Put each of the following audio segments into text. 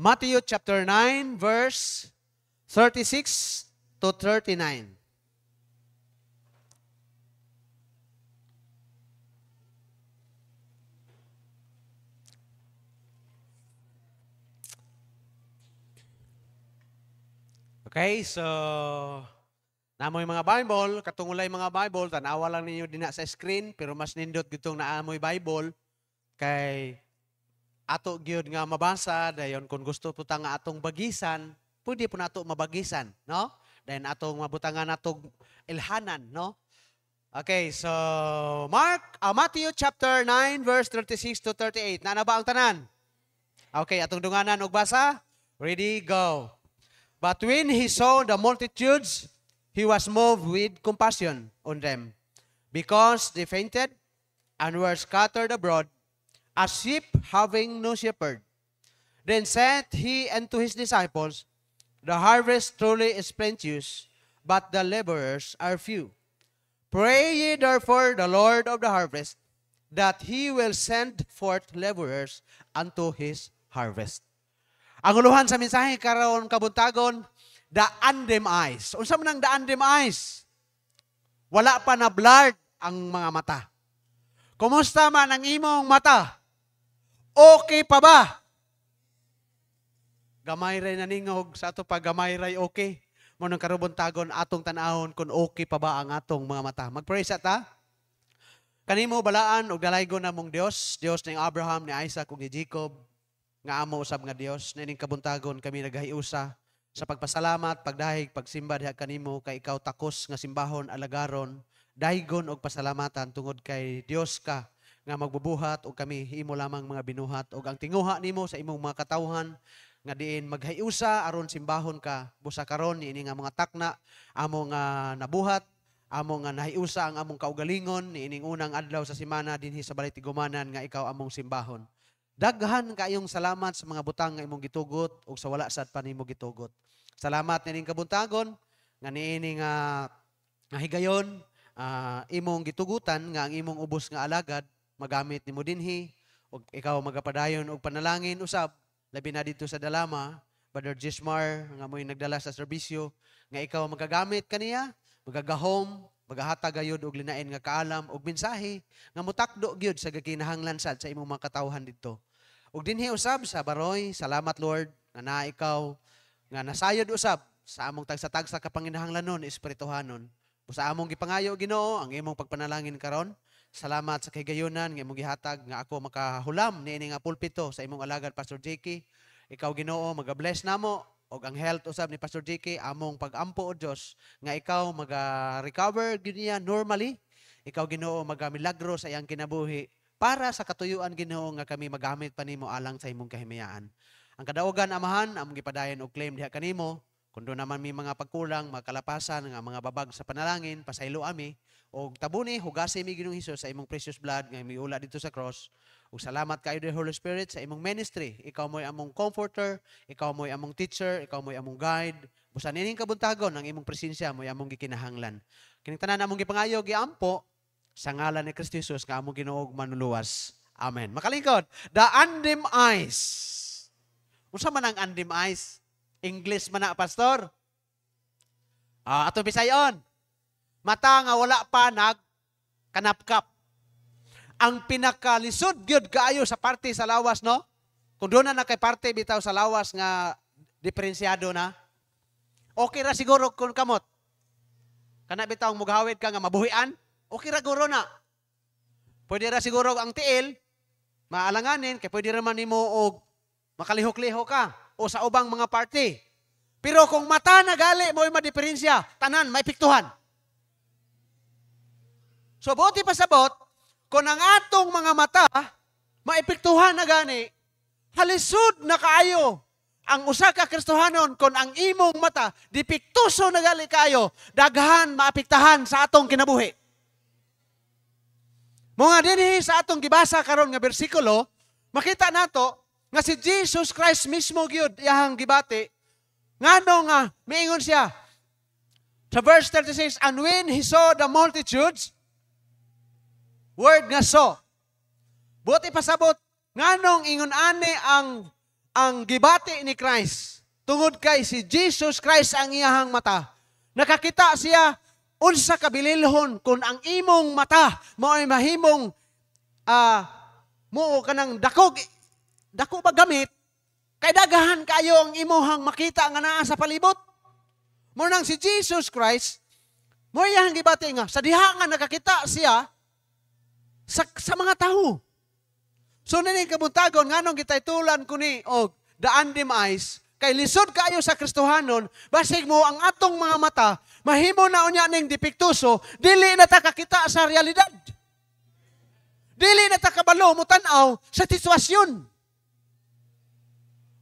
Matthew chapter 9, verse 36 to 39. Okay, so namoy mga Bible, katungulay mga Bible, tanawa lang ninyo din sa screen, pero mas nindot gitong naamoy Bible, kay ato gyud nga mabasa, dayon kung gusto po ta nga atong bagisan, pwede po nato mabagisan, no? Dayon atong mabutangan atong ilhanan, no? Okay, so Matthew chapter 9, verse 36 to 38. Na ba ang tanan? Okay, atong dunganan og basa. Ready, go. But when he saw the multitudes, he was moved with compassion on them, because they fainted and were scattered abroad, as sheep having no shepherd. Then said he unto his disciples, the harvest truly is plenteous, but the laborers are few. Pray ye therefore the Lord of the harvest, that he will send forth laborers unto his harvest. Ang uluhan sa mensahe karon kabuntagon, daan them eyes. Unsa man ang daan them eyes? Wala pa na blurred ang mga mata. Kumusta man ang imong mata? Okay pa ba? Gamay ray naningog sa ato pag gamay ray okay. Mo nang karubuntagon atong tan-ahon kung okay pa ba ang atong mga mata. Magpray sa ta. Kanimo balaan og dalaygon namong Dios, Dios ni Abraham, ni Isaac ug ni Jacob. Nga amo usab nga Dios, nining kabuntagon kami nagahiusa sa pagpasalamat, pagdahig, pagsimba diha kanimo kay ikaw takos nga simbahon alagaron, dahigon og pasalamatan tungod kay Dios ka nga magbubuhat og kami himo lamang mga binuhat og ang tinguha nimo sa imong mga katawhan nga diin maghiusa aron simbahon ka busa karon niini nga mga takna amo nga nabuhat, amo nga nahiusa ang among kaugalingon niining unang adlaw sa semana dinhi sa balay Tigumanan nga ikaw among simbahon. Daghan kayong salamat sa mga butang nga imong gitugot ug sa wala sad pa nimo gitugot. Salamat nining kabuntagon nga niini nga higayon imong gitugutan nga ang imong ubos nga alagad magamit nimo dinhi ug ikaw magapadayon og panalangin usab labi na dito sa Dalama, Brother Gismar nga mo'y nagdala sa serbisyo nga ikaw magagamit kaniya, magagahom, magahatag gayud og linain nga kaalam og mensahe nga mutakdo gyud sa gikinahanglan sad sa imong mga katawhan didto. Ug dinhi usab sa Baroy, salamat Lord nga naa ikaw nga nasayod usab sa among tagsa-tagsa ka panginahanglanon espirituhanon. Sa among gipangayo Ginoo ang imong pagpanalangin karon. Salamat sa kaygayonan nga imong gihatag nga ako makahulam niini nga pulpito sa imong alagad Pastor JK. Ikaw Ginoo maga-bless namo og ang health usab ni Pastor JK among pag-ampo o Dios nga ikaw maga-recover gyud niya normally. Ikaw Ginoo maga-milagro sa iyang kinabuhi para sa katuyuan Ginoo nga kami magamit pa nimo alang sa imong kahimayaan. Ang kadaugan amahan among gipadayon og claim diha kanimo. Kung doon naman may mga pagkulang, mga kalapasan, mga babag sa panalangin, pasaylo ami, o tabuni, hugasi mi Ginoong Hesus sa imong precious blood, nga miula dito sa cross. O salamat kayo the Holy Spirit sa imong ministry. Ikaw mo'y among comforter, ikaw mo'y among teacher, ikaw mo'y among guide. Busa nining kabuntagon, ang imong presensya mo'y among gikinahanglan. Kining tanan among gipangayo, giampo, sa ngalan ni Kristo Jesus, nga among Ginoo manuluwas. Amen. Makalingkod, the undim eyes. Unsa man ang undim eyes? English man na, Pastor. Ato Bisayon. Mata nga wala pa nagkanapkap. Ang pinakalisod gyud kaayo sa parte sa lawas, no? Kung doon na kay parte bitaw sa lawas nga diferensyado na, okay ra siguro kung kamot. Kana bitaw mughawid ka nga mabuhian, okay ra guro na. Pwede ra siguro ang tiil, maalanganin, kay pwede ra man nimo og makalihok-lihok ka o sa ubang mga parte. Pero kung mata na gali mo'y madiferensya, tanan, may piktuhan. So, buti pasabot, kung ang atong mga mata, maipiktuhan na gani, halisod na kaayo ang usa ka Kristohanon kung ang imong mata, dipiktuso na gali kaayo, daghan maapiktahan sa atong kinabuhi. Mga dinhi sa atong gibasa karon nga bersikulo, makita nato, nga si Jesus Christ mismo gyud iyang gibati ngano nga miingon siya sa verse 36, and when he saw the multitudes, word nga so, buti pasabot nganong ingon ani ang ang gibati ni Christ. Tungod kay si Jesus Christ ang iyahang mata. Nakakita siya unsa kabililhon kung ang imong mata mo ay mahimong mo kanang dako ba gamit kay dagahan kayo ang imuhang makita nga naa sa palibot. Mo nang si Jesus Christ mo iyang gibati nga sa diha nga nakakita siya sa mga tao. So nini kabuntagon nganong kita itulan kuni og daan dim eyes kay lisod kayo sa Kristohanon basig mo ang atong mga mata mahimo na unya ning dipiktuso dili na ta kakita sa realidad. Dili na ta kabalo mo tan-aw sa sitwasyon.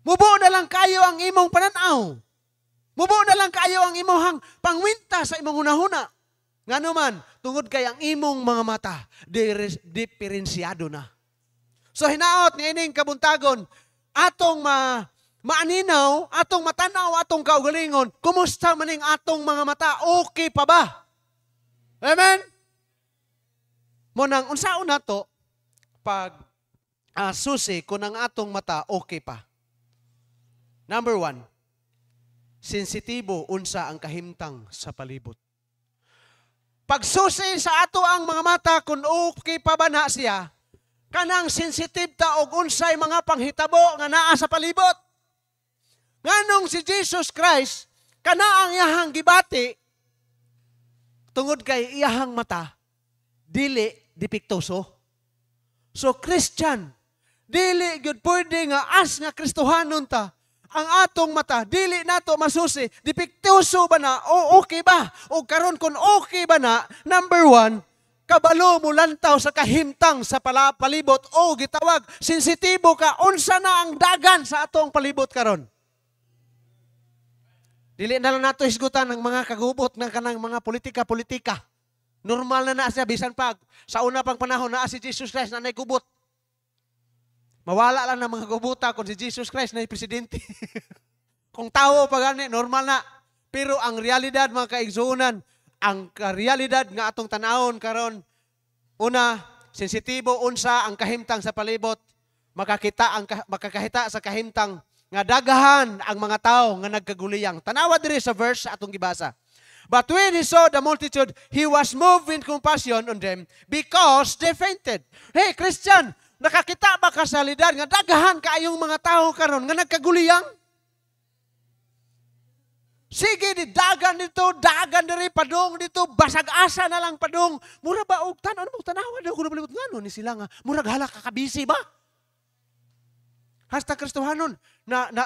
Mubo na lang kayo ang imong pananaw. Mubo na lang kayo ang imong pangwinta sa imong hunahuna. Ngano man tungod kay ang imong mga mata diferensyado na. So hinaot ni ining kabuntagon, atong maaninaw, atong matanaw, atong kaugalingon, kumusta maning atong mga mata? Okay pa ba? Amen? Munang unsaon nato pag susi kung ang atong mata okay pa. Number 1, sensitibo unsa ang kahimtang sa palibot. Pagsusi sa ato ang mga mata kung okay pa ba na siya, kanang sensitive ta og unsay mga panghitabo nga naa sa palibot. Nganong si Jesus Christ kana ang iyahang gibati tungod kay iyahang mata dili dipiktoso. So Christian, dili gyud pwede nga as nga Kristohanon ta ang atong mata dili nato masusi dipiktoso ba na o okay ba o karon kun okay ba na. Number 1, kabalo mo lantaw sa kahimtang sa palibot o gitawag sensitibo ka unsa na ang dagan sa atong palibot karon. Dili na lang nato isgutan ng mga kagubot ng kanang mga politika. Normal na siya bisan pag sa una pang panahon na si Jesus Christ na naikubot. Mawala lang ng mga gubuta kung si Jesus Christ na presidente. Kung tao pa gani, normal na. Pero ang realidad mga kaigsuunan, ang realidad nga atong tanawon karon una sensitibo unsa ang kahimtang sa palibot makakahita sa kahimtang nga dagahan ang mga tao nga nagkaguliyang. Tanawa diri sa verse sa atong gibasa. But when he saw the multitude, he was moved with compassion on them because they fainted. Hey Christian, nakakita ba ka sa realidad nga dagahan kaayong mga tao karon nga nagkaguliyang? Sige, dagan dito, dagan diri, padong dito, basag asa na lang padong. Mura ba, ano mo, tanawa daw, kung nabalibot nga, no, ni sila nga, mura halak kakabisi ba? Hasta Kristohanon,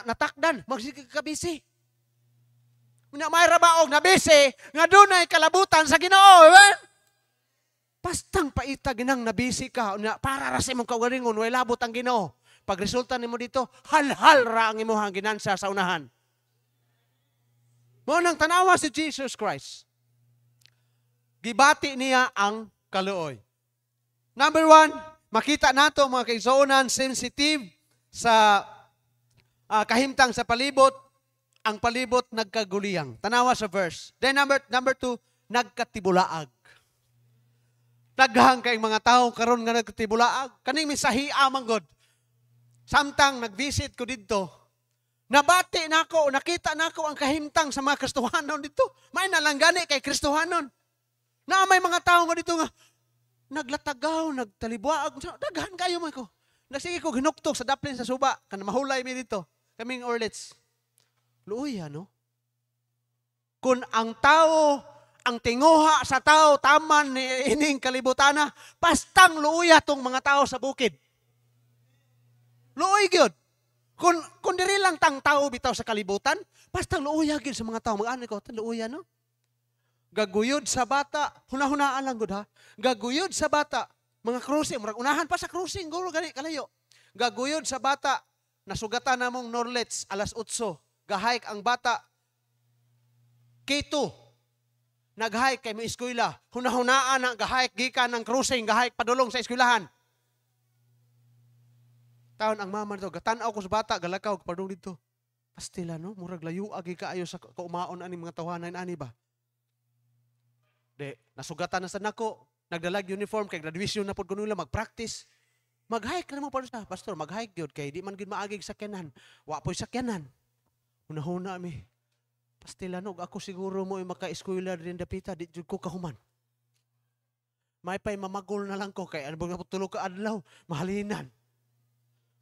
natakdan, magsige kakabisi. May rabaog na bisi, nga doon ay kalabutan sa Ginoo, eh? Pastang paita ginang nabisi ka, para rasim mong kaugalingon, way labot ang Ginoo. Pag resulta nimo dito, hal-hal ra ang imuhang ginansa sa unahan. Mo nang tanawa si Jesus Christ. Gibati niya ang kaluoy. Number 1, makita nato mga kaigsuonan, sensitive sa kahimtang sa palibot, ang palibot nagkaguliyang. Tanawa sa verse. Then number 2, nagkatibulaag. Daghang kay mga tao karon nga nagkatibulaag. Kaning misahi amang god. Samtang nag-visit ko dito, nabati na ako, nakita na ako ang kahimtang sa mga Kristohanon dito. May nalanggani kay Kristohanon. Na may mga tao nga dito nga, naglatagaw, nagtalibuaag. Daghan kayo man ko. Nasige ko ginuktok sa daplin sa suba. Kana mahulay mi dito. Kaming orlets. Luoy, ano? Kung ang tao, ang tinguha sa tao, taman ni ining kalibutana, pastang luoy atong mga tao sa bukid. Luoy gyud. Kung diri lang tang tao bitaw sa kalibutan, pastang luoy gyud sa mga tao. Mag-ano ko, luoy no? Gaguyod sa bata, hunahunaan lang gud ha. Gaguyod sa bata, mga cruising, murag unahan pa sa cruising, guro gani kalayo. Gaguyod sa bata, nasugatan namong Norlets alas 8. Gahike ang bata. K2. Nag-hike kay may eskwela. Hunahunaan na gahike gikan ng cruising, gahike padulong sa eskwelahan. Taon ang mama nito, gatanaw ko sa bata, galakaw padung dito. Pastila no, murag layo agi kaayo sa kaumaon ani mga tawanan ani ba. De, nasugatan na sa nako, nagdalag uniform kay graduation na pud kuno nila mag-practice. Mag-hike na mo pa sa pastor, mag-hike gyud kay di man gid maagig sakyanan. Wa po'y sakyanan. Hunahuna mi. Pastilanog ako siguro mo maka-eskwela din dapita di jud ko kahuman. May pay mamagol na lang ko kay ano bang tulo ka adlaw, mahalinan.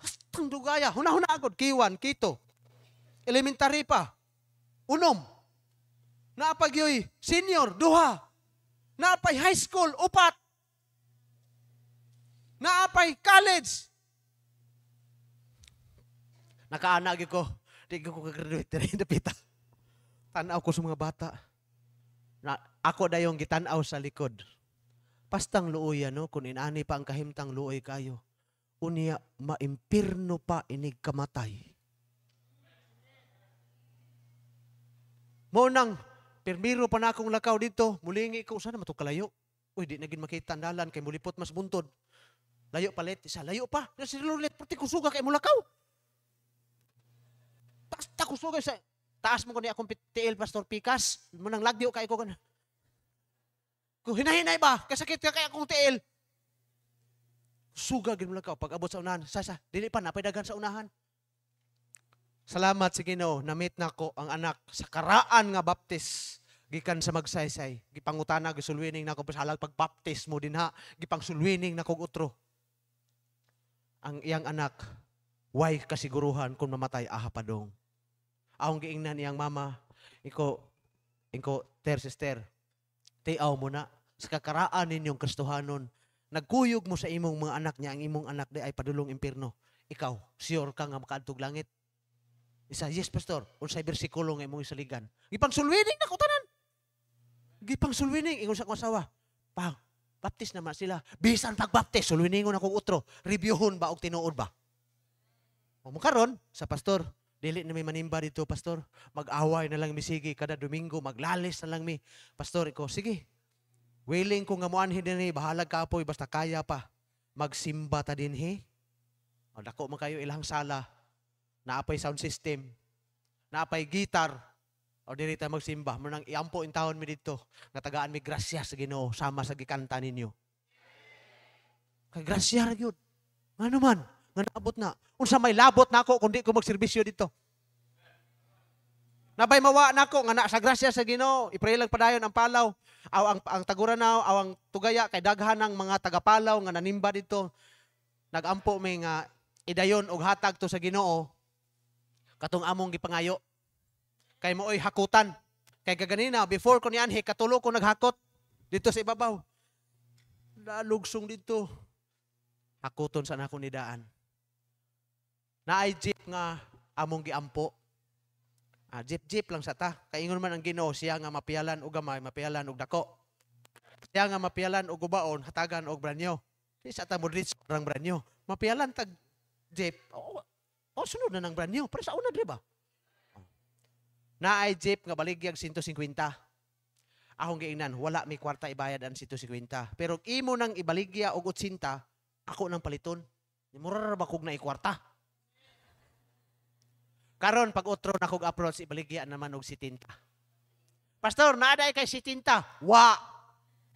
Hastang dugaya, hunahuna agod kiwan, kito. Elementary pa. Unom. Naapay yoy senior, duha. Naapay high school, upat. Naapay college. Nakaana gyud ko. Di ko ka-graduate rin dapita. Tanaw ko sa mga bata. Na, ako dayong gitanaw sa likod. Pastang luoy no, kung inani pa ang kahimtang luoy kayo. Unya, maimpirno pa inig kamatay. Mo nang, pirmiro pa na akong lakaw dito, mulingi ko, sana matukalayo. Uy, di naging makita ang dalan, kay mulipot mas buntod. Layo palit, isa, layo pa. Silulit, pati kusuga kay mulakaw. Basta kusuga sa, taas mo ko ni akong tiil, Pastor Pikas, manang lagdiyo kay ko ka na. Kung hinahinay ba, kasakit ka kay akong tiil. Suga, ginulakaw, pag abot sa unahan, sasa, dili pa, napaidagan sa unahan. Salamat sa Ginoo, na-meet na ko ang anak sa karaan nga baptis. Gikan sa magsaysay. Gipangutana, gisulwining na ko pasalag pagbaptis mo din ha. Gipangsulwining na kong utro. Ang iyang anak, why kasiguruhan kung mamatay padong. Aong giingnan iyang mama, iko sister, tiaw mo na. Sa kakaraan ninyong Kristohanon, nagkuyog mo sa imong mga anak niya, ang imong anak di ay padulong impirno. Ikaw, sure ka nga makaadtog langit. Isa, yes, pastor. Unsay bersikulo nga imong isaligan. Gipang sulwining na ko tanan. Gipang sulwining ingon sa akong asawa. Pang, baptis naman sila. Bisan pagbaptis, sulwiningon akong utro. Reviewhon ba o tinuod ba? O karon sa pastor, dili na may manimba dito, pastor. Mag-away na lang mi sige kada Domingo, maglalis na lang mi. Pastor, iko, sige. Willing ko nga muanhin din bahalag kapoy, basta kaya pa. Magsimba ta din he. O dako man kayo ilang sala. Naapay sound system, naapay gitar, o dili tayo magsimba. Munang iampo in taon mi dito, nga tagaan mi grasya sa Ginoo, sama sa gikanta ninyo. Kay grasya ra gyud. Ngano man, nga naabot na. Unsa may labot na ako kung di ko magserbisyo dito. Nabay mawa na ako, nga na sa grasya sa Ginoo, ipray lang padayon ang palaw, aw ang taguranaw, aw ang tugaya, kay daghan ng mga tagapalaw nga nanimba dito. Nagampo may nga idayon og hatag to sa Ginoo. Katong among gipangayo. Kay mooy hakutan. Kay kaganina, before ko nianhi, katulo ko naghakot. Dito sa ibabaw. Nalugsong dito. Hakuton sa nako nidaan. Naay jeep nga among giampo. Jeep lang sa ta. Kay ingon man ang Ginoo, siya nga mapialan og gamay, mapialan og dako. Siya nga mapialan og gubaon, hatagan og branyo. Di sa ta mo rang branyo. Mapialan tag jeep. Sunod na ng brand new. Pero sa una, di ba? Naay jeep nga baligyag 150. Akong giingnan, wala may kwarta ibayad ang 150. Pero imo nang ibaligya og 80, ako nang paliton. Mura ba kog na ikwarta? Karon pag utro na kog approach, ibaligya naman og 70. Pastor, naaday kay 70. Wa!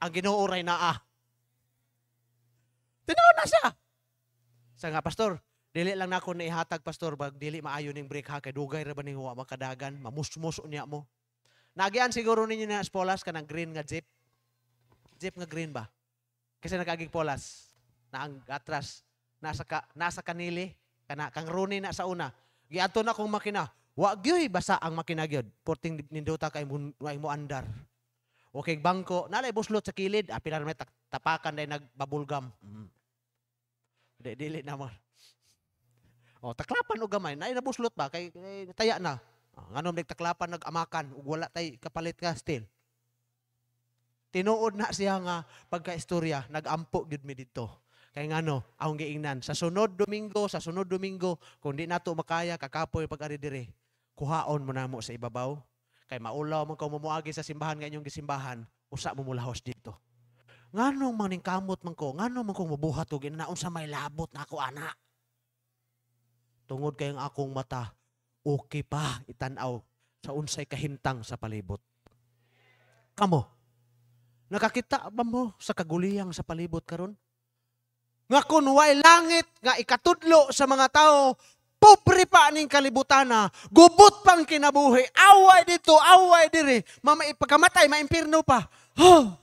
Ang ginuuray na Tinaon na siya. Sa nga, pastor, dili lang nako na ihatag, pastor, bag dili maayo ning break ha, kay dugay ra ba ning wa makadagan, mamusmus unya mo. Nagian siguro ninyo na spolas kanang green nga jeep. Jeep nga green ba? Kasi nagagig polas. Na ang atras nasa kanili kang runi na sa una. Giadto na kong makina. Wa gyoy basa ang makina gyud. Porting ninduta kay mo andar. Okay, bangko, nalay buslot sa kilid, pilar may tapakan day nagbabulgam. Dili naman. Taklapan o gamay, na nabuslot ba? Kay taya na. Nganom taklapan, nag-amakan, ug wala tay kapalit ka still. Tinuod na siya nga pagka-istorya, nag-ampo gyud mi dito. Kay ngano, akong giingnan, sa sunod Domingo, kung di nato makaya, kakapoy pag-ari dire, kuhaon mo na mo sa ibabaw. Kay maulaw man ko mumuagi sa simbahan nga inyong gisimbahan, usa mo mulahos dito. Nganong maning kamot man ko, nganong man ko mabuhat og inaon sa may labot na ako ana. Tungod kayong akong mata, okay pa itanaw sa unsay kahimtang sa palibot. Kamo, nakakita ba mo sa kaguliyang sa palibot karon? Nga kun way langit nga ikatudlo sa mga tao, pobre pa ning kalibutana, gubot pang kinabuhi, away dito, away diri, pagkamatay, maimpirno pa. Huh.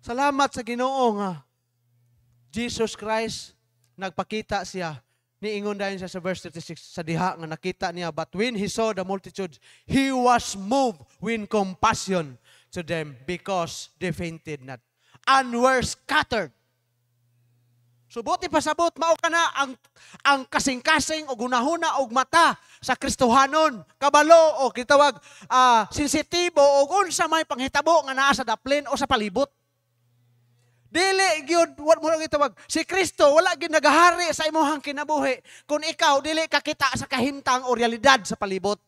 Salamat sa Ginoo nga Jesus Christ, nagpakita siya. Niingon dahil siya sa verse 36 sa diha nga nakita niya, but when he saw the multitudes, he was moved with compassion to them because they fainted not and were scattered. So buti pasabot, mao ka na ang kasing-kasing o gunahuna o mata sa Kristohanon, kabalo o kitawag sensitibo o unsa may panghitabo nga naa sa daplin o sa palibot. Dili gyud what mo gitawag si Kristo wala gyud nagahari sa imong kinabuhi kung ikaw dili ka kita sa kahimtang o realidad sa palibot.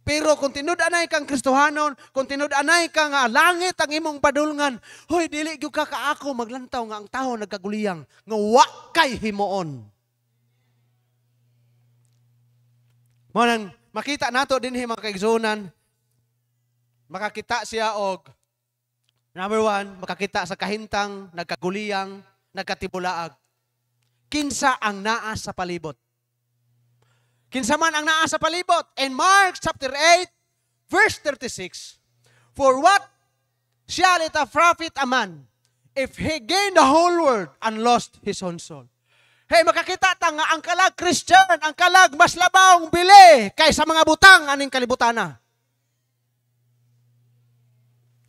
Pero kung tinud-anay kang Kristohanon, kung tinud-anay ka nga langit ang imong padulngan, hoy dili gyud ka kaako maglantaw nga ang tawo nagkaguliyang nga wa kay himuon. Mo nang makita nato dinhi mga kaigsunan, makakita siya og number 1, makakita sa kahintang, nagkaguliyang, nagkatibulaag. Kinsa ang naa sa palibot? Kinsa man ang naa sa palibot? In Mark chapter 8, verse 36, for what shall it profit a man if he gain the whole world and lost his own soul? Hey, makakita ta nga ang kalag Christian, ang kalag mas labawng bili kaysa mga butang aning kalibutana.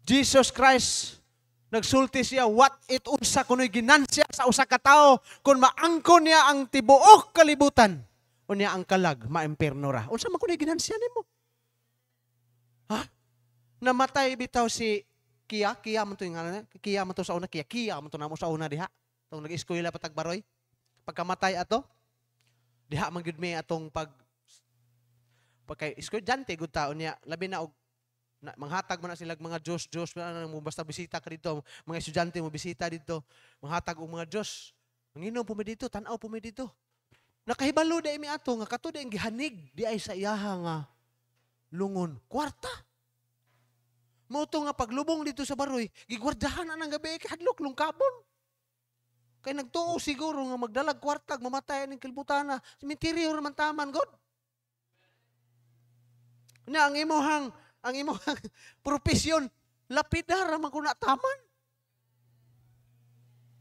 Jesus Christ, nagsulti siya, what it unsa kuno'y ginansya sa usa ka tawo kung maangkon niya ang tibuok kalibutan. Unya ang kalag, maimperno ra. Unsa man kuno'y ginansya nimo? Ha? Namatay bitaw si Kia man to yung ngalan, Kia man to sa una, Kia man to namo sa una diha. Tong nag-eskwela patag baroy. Pagkamatay ato, diha man gyud mi atong pagkay estudyante gud taon niya, labi na og manghatag man na sila mga Diyos mo basta bisita ka dito, mga estudyante mo bisita dito, manghatag og mga Diyos. Manginom po mi dito, tan-aw po mi dito. Nakahibalo da imi ato nga kato da gihanig di ay sa iyaha nga lungon kwarta. Mo to nga paglubong dito sa baroy, gigwardahan na ng gabi hadlok lungkabon. Kay nagtuo siguro nga magdalag kwartag mamatay ning kalibutana, sementeryo naman taman god. Na ang imong profesyon lapidar man kun taman.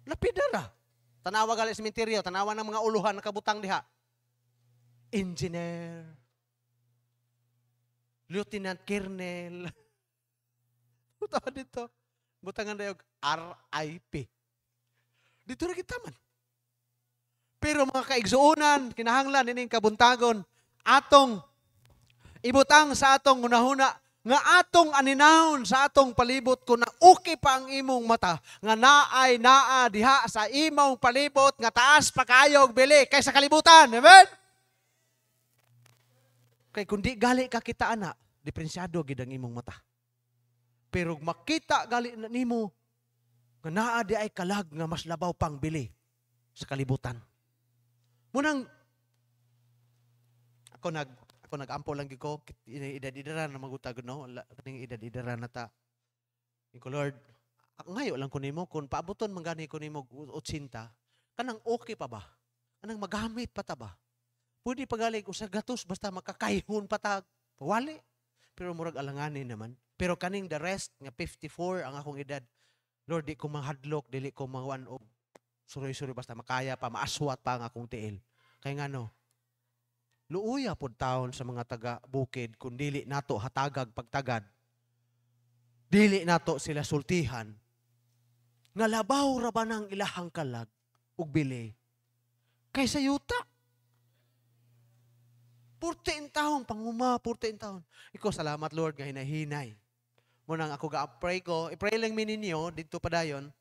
Lapidar. Tanawa gali sementeryo, tanawa ng mga uluhan na kabutang diha. Engineer, Lieutenant Colonel. Butaw dito. Butangan dayog RIP. Dito na kita man. Pero mga kaigsuunan, kinahanglan ining kabuntagon, atong ibutang sa atong hunahuna, nga atong aninahon sa atong palibot kung na okay pa ang imong mata, nga naay naa diha sa imong palibot, nga taas pa kayo og bili kaysa kalibutan. Amen? Kay kundi gali ka kita ana, diferensyado gid ang imong mata. Pero makita gali na nimo, nga naa di ay kalag nga mas labaw pang bili sa kalibutan. Munang ako nag-ampo lang giko edad-edaran na magutag no ning edad-edaran nata. Iko Lord, ngayo lang ko nimo kung paabuton man gani ko nimo 80, kanang okay pa ba? Kanang magamit pa ta ba? Pwede pagalig usa gatos basta makakayhon pa ta. Wali. Pero murag alanganin naman. Pero kaning the rest nga 54 ang akong edad. Lord, di ko manghadlok, dili ko mangwan og suroy-suroy basta makaya pa, maaswat pa ang akong tiil. Kay ngano? Luuya pod taon sa mga taga-bukid kung dili nato hatagag pagtagad. Dili nato sila sultihan. Nga labaw ra ba ng ilahang kalag ug bili kaysa yuta. 14 taon panguma, 14 taon. Iko salamat Lord nga hinahinay. Munang ako ga-pray ko, i-pray lang mi ninyo dito pa dayon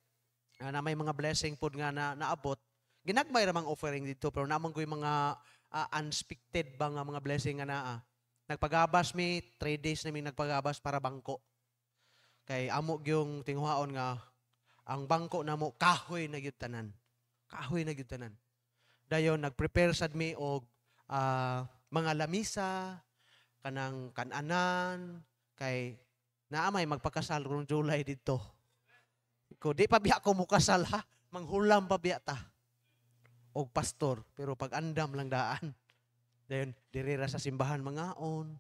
na may mga blessing pod nga naabot. Ginagmay ra mang offering dito pero namang ko yung mga unexpected ba nga mga blessing nga naa. Nagpagabas mi 3 days na mi nagpagabas para bangko. Kay amo gyung tinghuaon nga ang bangko namo kahoy na gyud tanan. Kahoy na gyud tanan. Dayon nagprepare sad mi og mga lamisa kanang kananan kay naamay magpakasal rong July dito. Ko di pa biya ko mukasal ha. Manghulam pa biya ta. Og pastor, pero pag andam lang daan. Dayon dirira sa simbahan mangaon.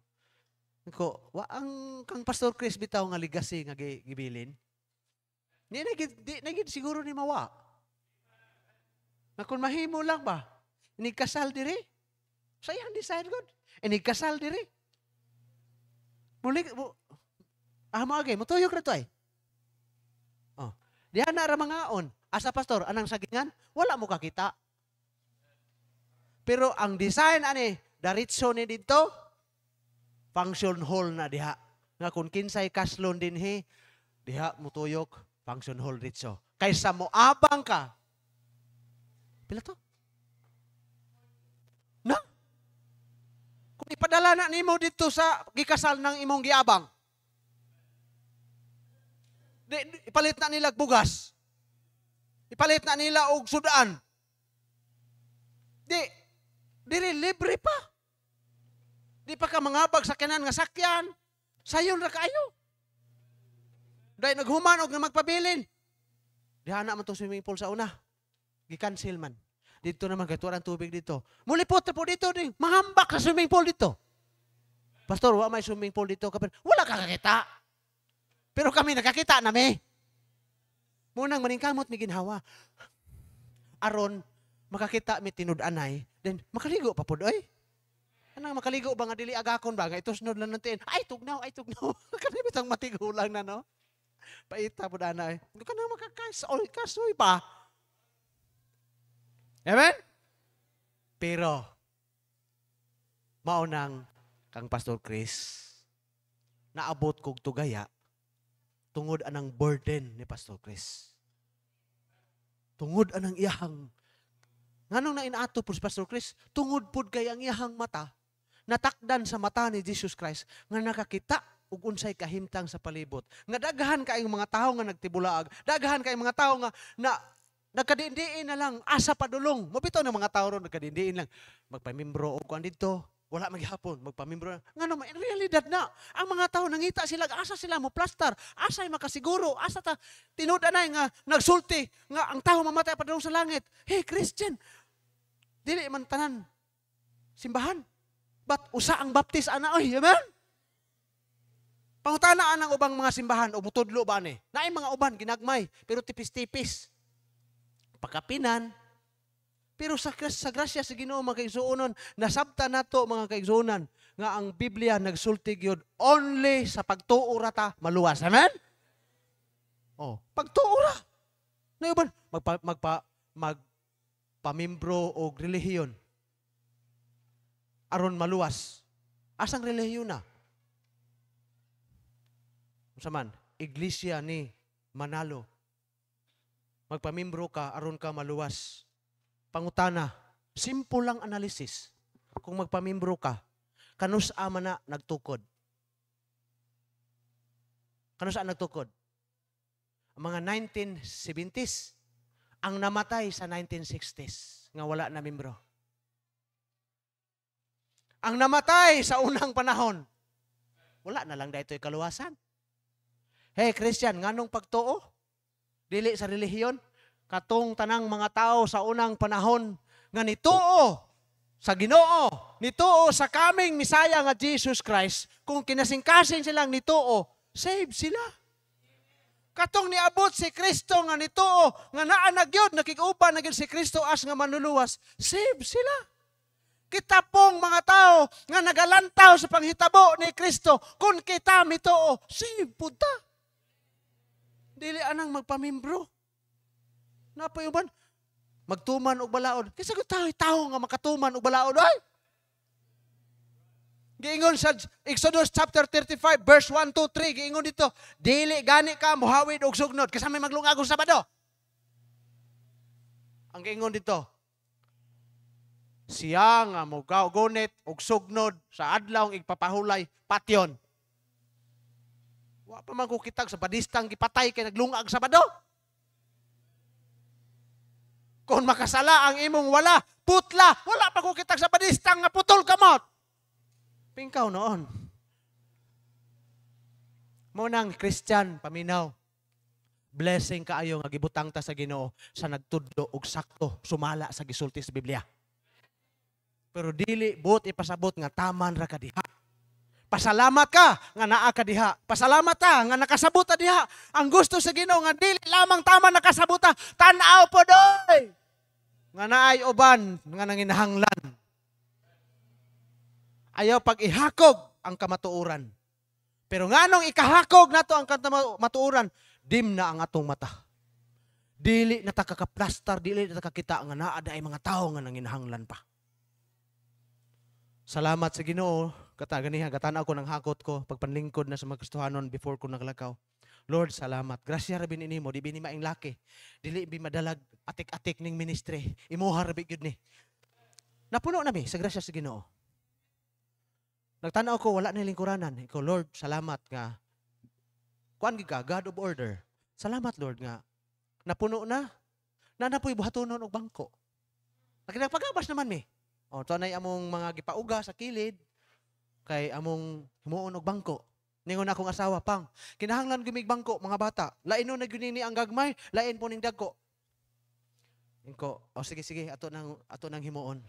Ko, wa ang kang Pastor Chris bitaw nga legacy nga gibilin. Di nagid siguro ni mawa. Na kung mahimo lang ba, inigkasal diri. Sayang decide God. Inigkasal diri. Muli, age, mutuyok na to ay. Oh. Diyan na ra mangaon. Asa pastor, anang sagingan? Wala mo kakita. Pero ang design ani, daritso ni dito, function hall na diha. Nga kung kinsay kaslon din diha mutuyok, function hall dito. Kaysa mo abang ka. Pila to? Na? Kung ipadala na nimo dito sa gikasal ng imong giabang, ipalit na nila bugas. Ipalit na nila og sudaan. Diri libre pa. Di pa ka mangabag sa kanan nga sakyan. Sayon ra kayo. Dahil naghuman og magpabilin. Diha na man to swimming pool sa una. Gi-cancel man. Dito naman kay turan tubig dito. Mulipot po dito ding mahambak sa swimming pool dito. Pastor, wa may swimming pool dito kapin. Wala ka kakita. Pero kami nakakita na me. Munang maningkamot mi ginhawa. Aron makakita mi tinud-anay, then makaligo pa pud oy. Anang makaligo ba nga dili agakon ba nga ito sunod lang natin. Ay tugnaw. Kani bitang matigulang na no. Paita pud anay. Hindi ka na kasoy pa. Amen? Pero maunang kang Pastor Chris naabot kog tugaya tungod anang burden ni Pastor Chris. Tungod anang iyahang nganong na inato po si Pastor Chris, tungod pod kay ang iyahang mata natakdan sa mata ni Jesus Christ nga nakakita ug unsay kahimtang sa palibot. Nga daghan kaayong mga tawo nga nagtibulaag, daghan kaayong mga tawo nga na nagkadindiin na lang asa padulong. Mabitaw ng mga tawo ron nagkadindiin lang magpamimbro og kuan didto. Wala maghapon, magpamimbro na. Nga naman, in realidad na, ang mga tao nangita sila, asa sila mo plastar, asa'y makasiguro, asa ta, tinudanay nga, nagsulti, nga ang tao mamatay padulong sa langit. Hey, Christian, dili man tanan, simbahan. But usa ang baptis, ana, oy, amen? Pangutanaan ang ubang mga simbahan, o mutudlo ba ni? Naay mga uban, ginagmay, pero tipis-tipis. Pakapinan, pero sa grasya sa Ginoo mga kaigsuonon, nasabta nato mga kaigsuonan nga ang Biblia nagsulti gyud only sa pagtuo ra ta maluwas. Amen? Oh, pagtuo ra. Nayuban magpamimbro og relihiyon aron maluwas. Asang relihiyon na? Unsa man? Iglesia ni Manalo. Magpamimbro ka aron ka maluwas. Pangutana, simple lang analysis. Kung magpamimbro ka, kanus ama na nagtukod. Kanus nagtukod? Ang mga 1970s, ang namatay sa 1960s, nga wala na membro. Ang namatay sa unang panahon, wala na lang dahito kaluwasan. Hey, Christian, nganong pagtuo? Dili sa relihiyon? Katong tanang mga tao sa unang panahon nga nituo sa Ginoo, nituo sa kaming Misaya nga Jesus Christ, kung kinasingkasing silang nituo, save sila. Katong niabot si Kristo nga nituo, nga naa na gyud nakig-uban na gyud si Kristo as nga manluluwas, save sila. Kita pong mga tao nga nagalantaw sa panghitabo ni Kristo, kung kita mituo, save pud ta. Dili anang magpamimbro. Napayuban, magtuman og balaod. Kasi kung tao nga makatuman og balaod, ay! Giingon sa Exodus chapter 35, verse 1, 2, 3, giingon dito, dili gani ka muhawid og sugnod, kasi may maglungag og Sabado. Ang giingon dito, siya nga mugaw gunit og sugnod sa adlaw igpapahulay patyon. Wa pa man ko kitag sa badistang gipatay kay naglungag Sabado. Kung makasala ang imong wala, putla, wala pa ko kitag sa badistang nga putol kamot. Pingkaw noon. Munang Christian, paminaw. Blessing kaayo nga gibutang ta sa Ginoo sa nagtudlo og sakto sumala sa gisulti sa Biblia. Pero dili buot ipasabot nga taman ra ka diha. Pasalamat ka nga naa ka diha. Pasalamat ka nga nakasabot ta diha. Ang gusto sa Ginoo nga dili lamang taman nakasabot ta, tan-aw po doy. Nga naay uban nga nanginahanglan. Ayaw pag ihakog ang kamatuoran. Pero nganong ikahakog nato ang kamatuoran, dim na ang atong mata. Dili na ta kakaplastar, dili na ta kakita nga naa ay mga tao nga nanginahanglan pa. Salamat sa Ginoo, kataganiha, katanaw ko ng hakot ko, pagpanlingkod na sa mga Kristohanon before ko naglakaw. Lord, salamat. Grasya rabin inimo, di bini maing laki. Dili bi madalag atik-atik ning ministry. Imuha rabi gyud ni. Napuno na mi sa grasya sa Ginoo. Nagtanaw ko wala na lingkuranan. Iko, Lord, salamat nga. Kuan ka, God of order. Salamat, Lord, nga. Napuno na. Nanapoy buhatonon og bangko. Nagpagabas naman mi. O, tunay among mga gipauga sa kilid, kay among himuon og bangko. Ningon akong asawa, pang, kinahanglan gumig bangko, mga bata. Lain na ni ang gagmay, lain po ning dagko. Inko, o sige, ato nang himuon.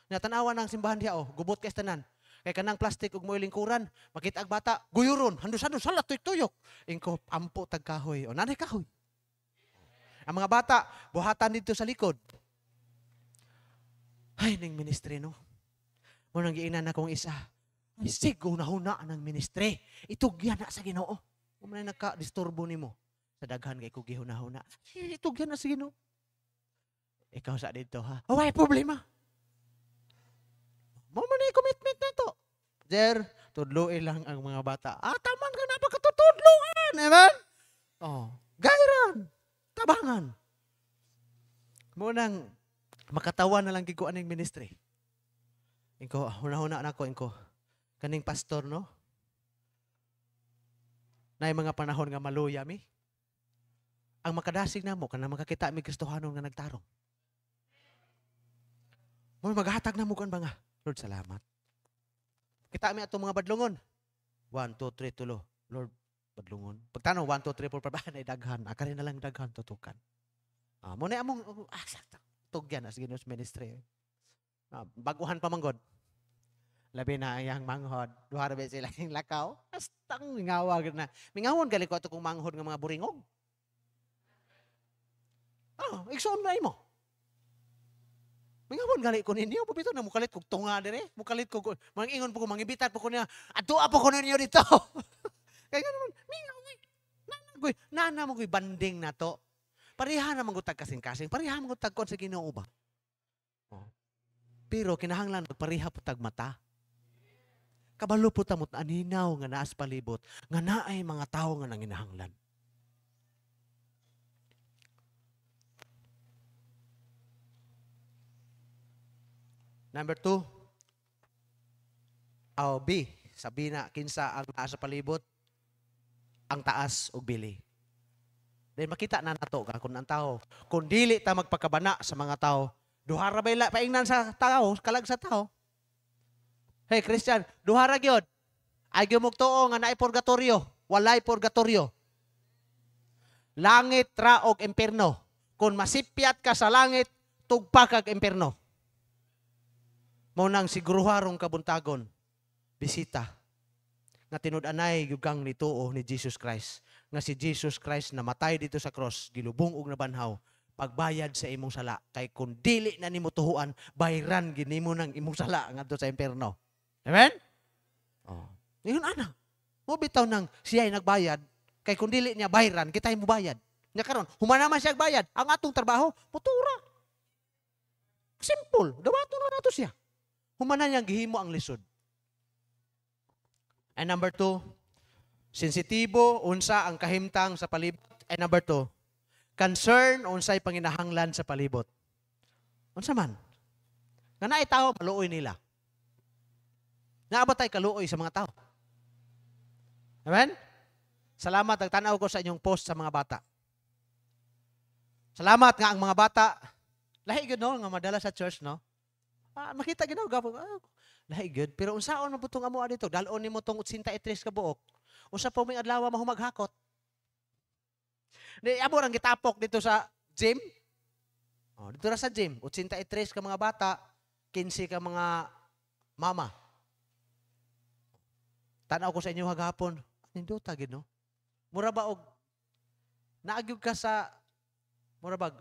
Natanawan ng simbahan diha, gubot kay tanan. Kay kanang plastic ug moy lingkuran, makita ag bata, guyuron, handos-handos, salat tuyok. Inko, ampo tag kahoy, o nanay kahoy. Ang mga bata, buhatan dito sa likod. Ay, ning ministry, no? Munang giinan akong isa. Ay, sigo na huna ng ministry. Itugyan na sa Ginoo. Kung man nagka-disturbo nimo sa daghan kay ko gihuna-huna. Itugyan na sa Ginoo. Ikaw sa dito, ha? Oh, ay problema. Mo man ay commitment na to. There, tudloy lang ang mga bata. Taman ka na pagkatutudloan. Amen? Oh, gayran. Tabangan. Munang makatawa na lang giko aning ministry. Inko, huna-huna na ko, inko. Kaning pastor, no? Na mga panahon nga maluya mi. Ang makadasig na mo, kanang makakita mi Kristohanon nga nagtarong. Mo maghatag na mo kan ba nga? Lord, salamat. Kita mi atong mga badlungon. 1, 2, 3, tulo. Lord, badlungon. Pagtanong, 1, 2, 3, 4, 5, ay daghan. Akarin na lang daghan, tutukan. Muna among, sakta. Tugyan as Ginoo's ministry. Baguhan pa manggod. Labi na ayang manghod. Duha ra sila ning lakaw. Astang ngawag na. Mingawon gali ko ato kung manghod nga mga buringog. Igsoon na imo. Mingawon gali ko ninyo, pabito na mukalit kog tunga dire. Mukalit kog mangingon po ko mangibitat po ko niya. Adto po ko ninyo dito. Kaya naman, mingaw. Nana mo ko'y banding na to. Pareha naman ko tag kasing-kasing. Pareha naman ko tagkon sa Ginoo ba? Pero kinahanglan magpareha po tag mata. Kabalo po tamot aninaw nga naas palibot. Nga naay mga tao nga nanginahanglan. Number 2. B. Sabi na, kinsa ang naas sa palibot, ang taas o bili. Then makita na nato kung ang tao, kung dili ta magpakabana sa mga tao, duhara ba paingnan sa tao, kalag sa tao. Hey Christian, duhara gyud. Ay gumugtuo nga naay purgatorio, walay purgatorio. Langit ra og impierno. Kung masipyat ka sa langit, tugpa kag impierno. Mao nang siguruharong kabuntagon, bisita nga tinud-anay yugang nituo ni Jesus Christ. Nga si Jesus Christ namatay dito sa cross, gilubong og nabanhaw, pagbayad sa imong sala. Kay kung dili na nimo tuhuan, bayran ginimo ng imong sala ngadto sa impierno. Amen? Ngayon ana, mo bitaw nang siya ay nagbayad, kay kung dili niya bayran, kita mo bayad. Nya karon, humana man siya bayad, ang atong trabaho, motura. Simple, dawaton na nato siya. Humana niya gihimo ang lisod. And number 2, sensitibo, unsa ang kahimtang sa palibot. And number 2, concern, unsay panginahanglan sa palibot. Unsa man? Nga naay tao, maluoy nila. Naabatay kaluoy sa mga tao. Amen? Salamat, nagtanaw ko sa inyong post sa mga bata. Salamat nga ang mga bata, lahi gud no, nga madala sa church, no? Makita ginaw gapo. Lahi good. Pero unsaon man putong amo dito? Dalon nimo tong 83 ka buok. Usa pa may adlaw mahumaghakot. Di amo ang gitapok dito sa gym. Oh, dito ra sa gym, 83 ka mga bata, 15 ka mga mama. Tanaw ko sa inyo hagapon. Ninduta gid no. Mura ba og naagyud ka sa mura bag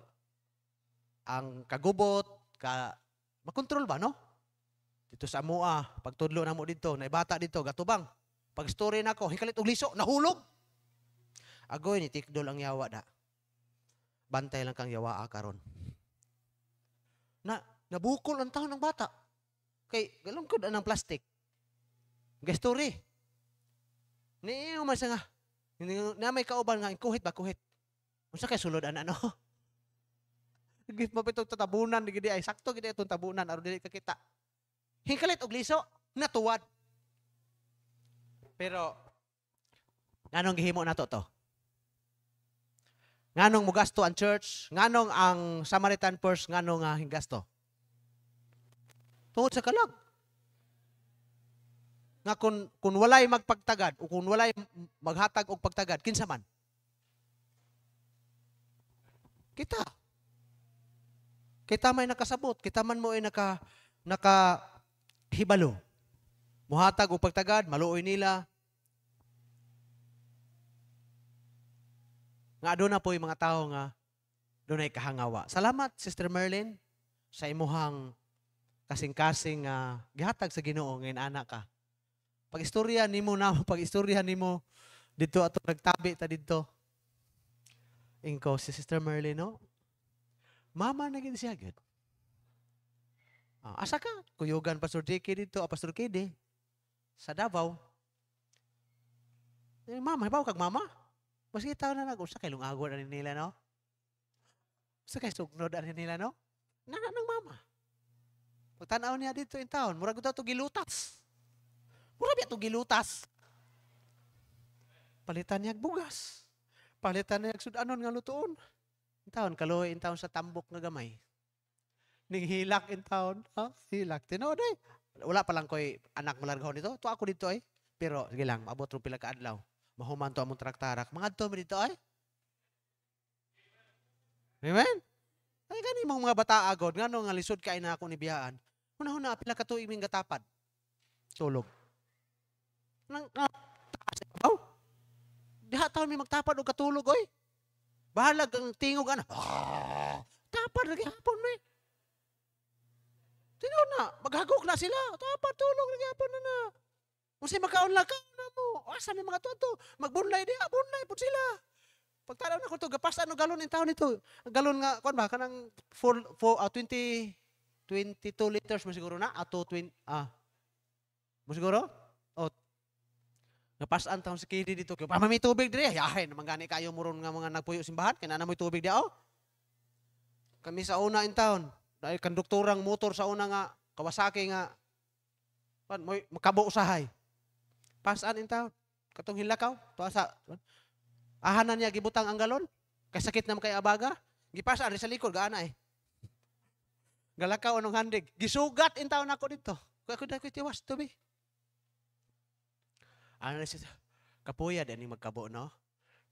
ang kagubot ka makontrol ba no? Dito sa amoa, pagtudlo namo dito, naibata dito gatubang. Pag story nako, hikalit og liso, nahulog. Agoy ni tikdol ang yawa da. Bantay lang kang yawa karon. Nabukol ang taon ng bata. Kay galungkod anang plastic. Story. Ni man sa nga. Na may kauban nga kuhit ba kuhit. Unsa kay sulod ano? Gid mapitog tatabunan digidi ay sakto gid itong tabunan aron dili ka kita. Hikalit og liso, natuwad. Pero nganong gihimo nato to? Nganong mugasto ang church? Nganong ang Samaritan Purse nganong hinggasto? Tungod sa kalag. Nga kung walay magpagtagad o kung walay maghatag og pagtagad, kinsa man? Kita. Kita may nakasabot, kita man mo ay nakahibalo. Muhatag og pagtagad, maluoy nila. Nga doon na po yung mga tao nga doon ay kahangawa. Salamat, Sister Merlin, sa imuhang kasing-kasing gihatag sa Ginoo ngayon anak ka. Pag-istorya nimo dito ato nagtabi ta dito. Ingko si Sister Merlin no. Mama na gid siya gid. Asa ka? Kuyugan Pastor JK dito, Pastor KD sa Davao. Mama, hibaw kag mama. Mas kita na nag-usa kay lungagon ani nila no. Sa kay sugnod ani nila no. Nana ng mama. Pagtanaw niya dito in town, murag to gilutas. Mura biya to gilutas. Palitan niya bugas. Palitan niya sudanon nga lutuon. In town, kaloy in town sa tambok nga gamay. Ning hilak in town. Hilak. Tinoday. Wala pa lang ko'y anak malargaw nito. To ako dito ay. Pero, sige lang, maabot rin pila ka adlaw. Mahuman to among traktarak. Mga to dito ay. Amen? Ay, gani mong mga bata agod. Nga nga lisod kain na ako ni biyaan. Una-una, pila ka to iming gatapad. Tulog. Diha taon may magtapad o katulog, oy. Bahalag ang tingog, tapad lagi hapon, may. Tinaw na, maghagok na sila. Tapad, tulog lagi hapon na. Kung siya magkaunla ka na mo. Asa may mga to. Magbunlay diha, bunlay po sila. Pagtanaw na ko to, gapas ano galon yung taon nito. Ang galon nga, kung ba, kanang 22 liters mo siguro na, ato 20, mo siguro? Napasan taon si KD dito. Kaya may tubig dire. Yahay naman gani kayo muron nga mga nagpuyo simbahan. Kaya na may tubig diya. Kami sa una in town. Dahil konduktorang motor sa una nga. Kawasaki nga. Makabo usahay. Pasan in town. Katong hilakaw. Tuasa. Ahanan niya gibutang ang galon. Kay sakit naman kay abaga. Gipasa sa likod. Gaana eh. Galakaw anong handig. Gisugat in town ako dito. Kaya ako dahil tiwas tubig. Ano na siya? Kapuya din yung magkabo, no?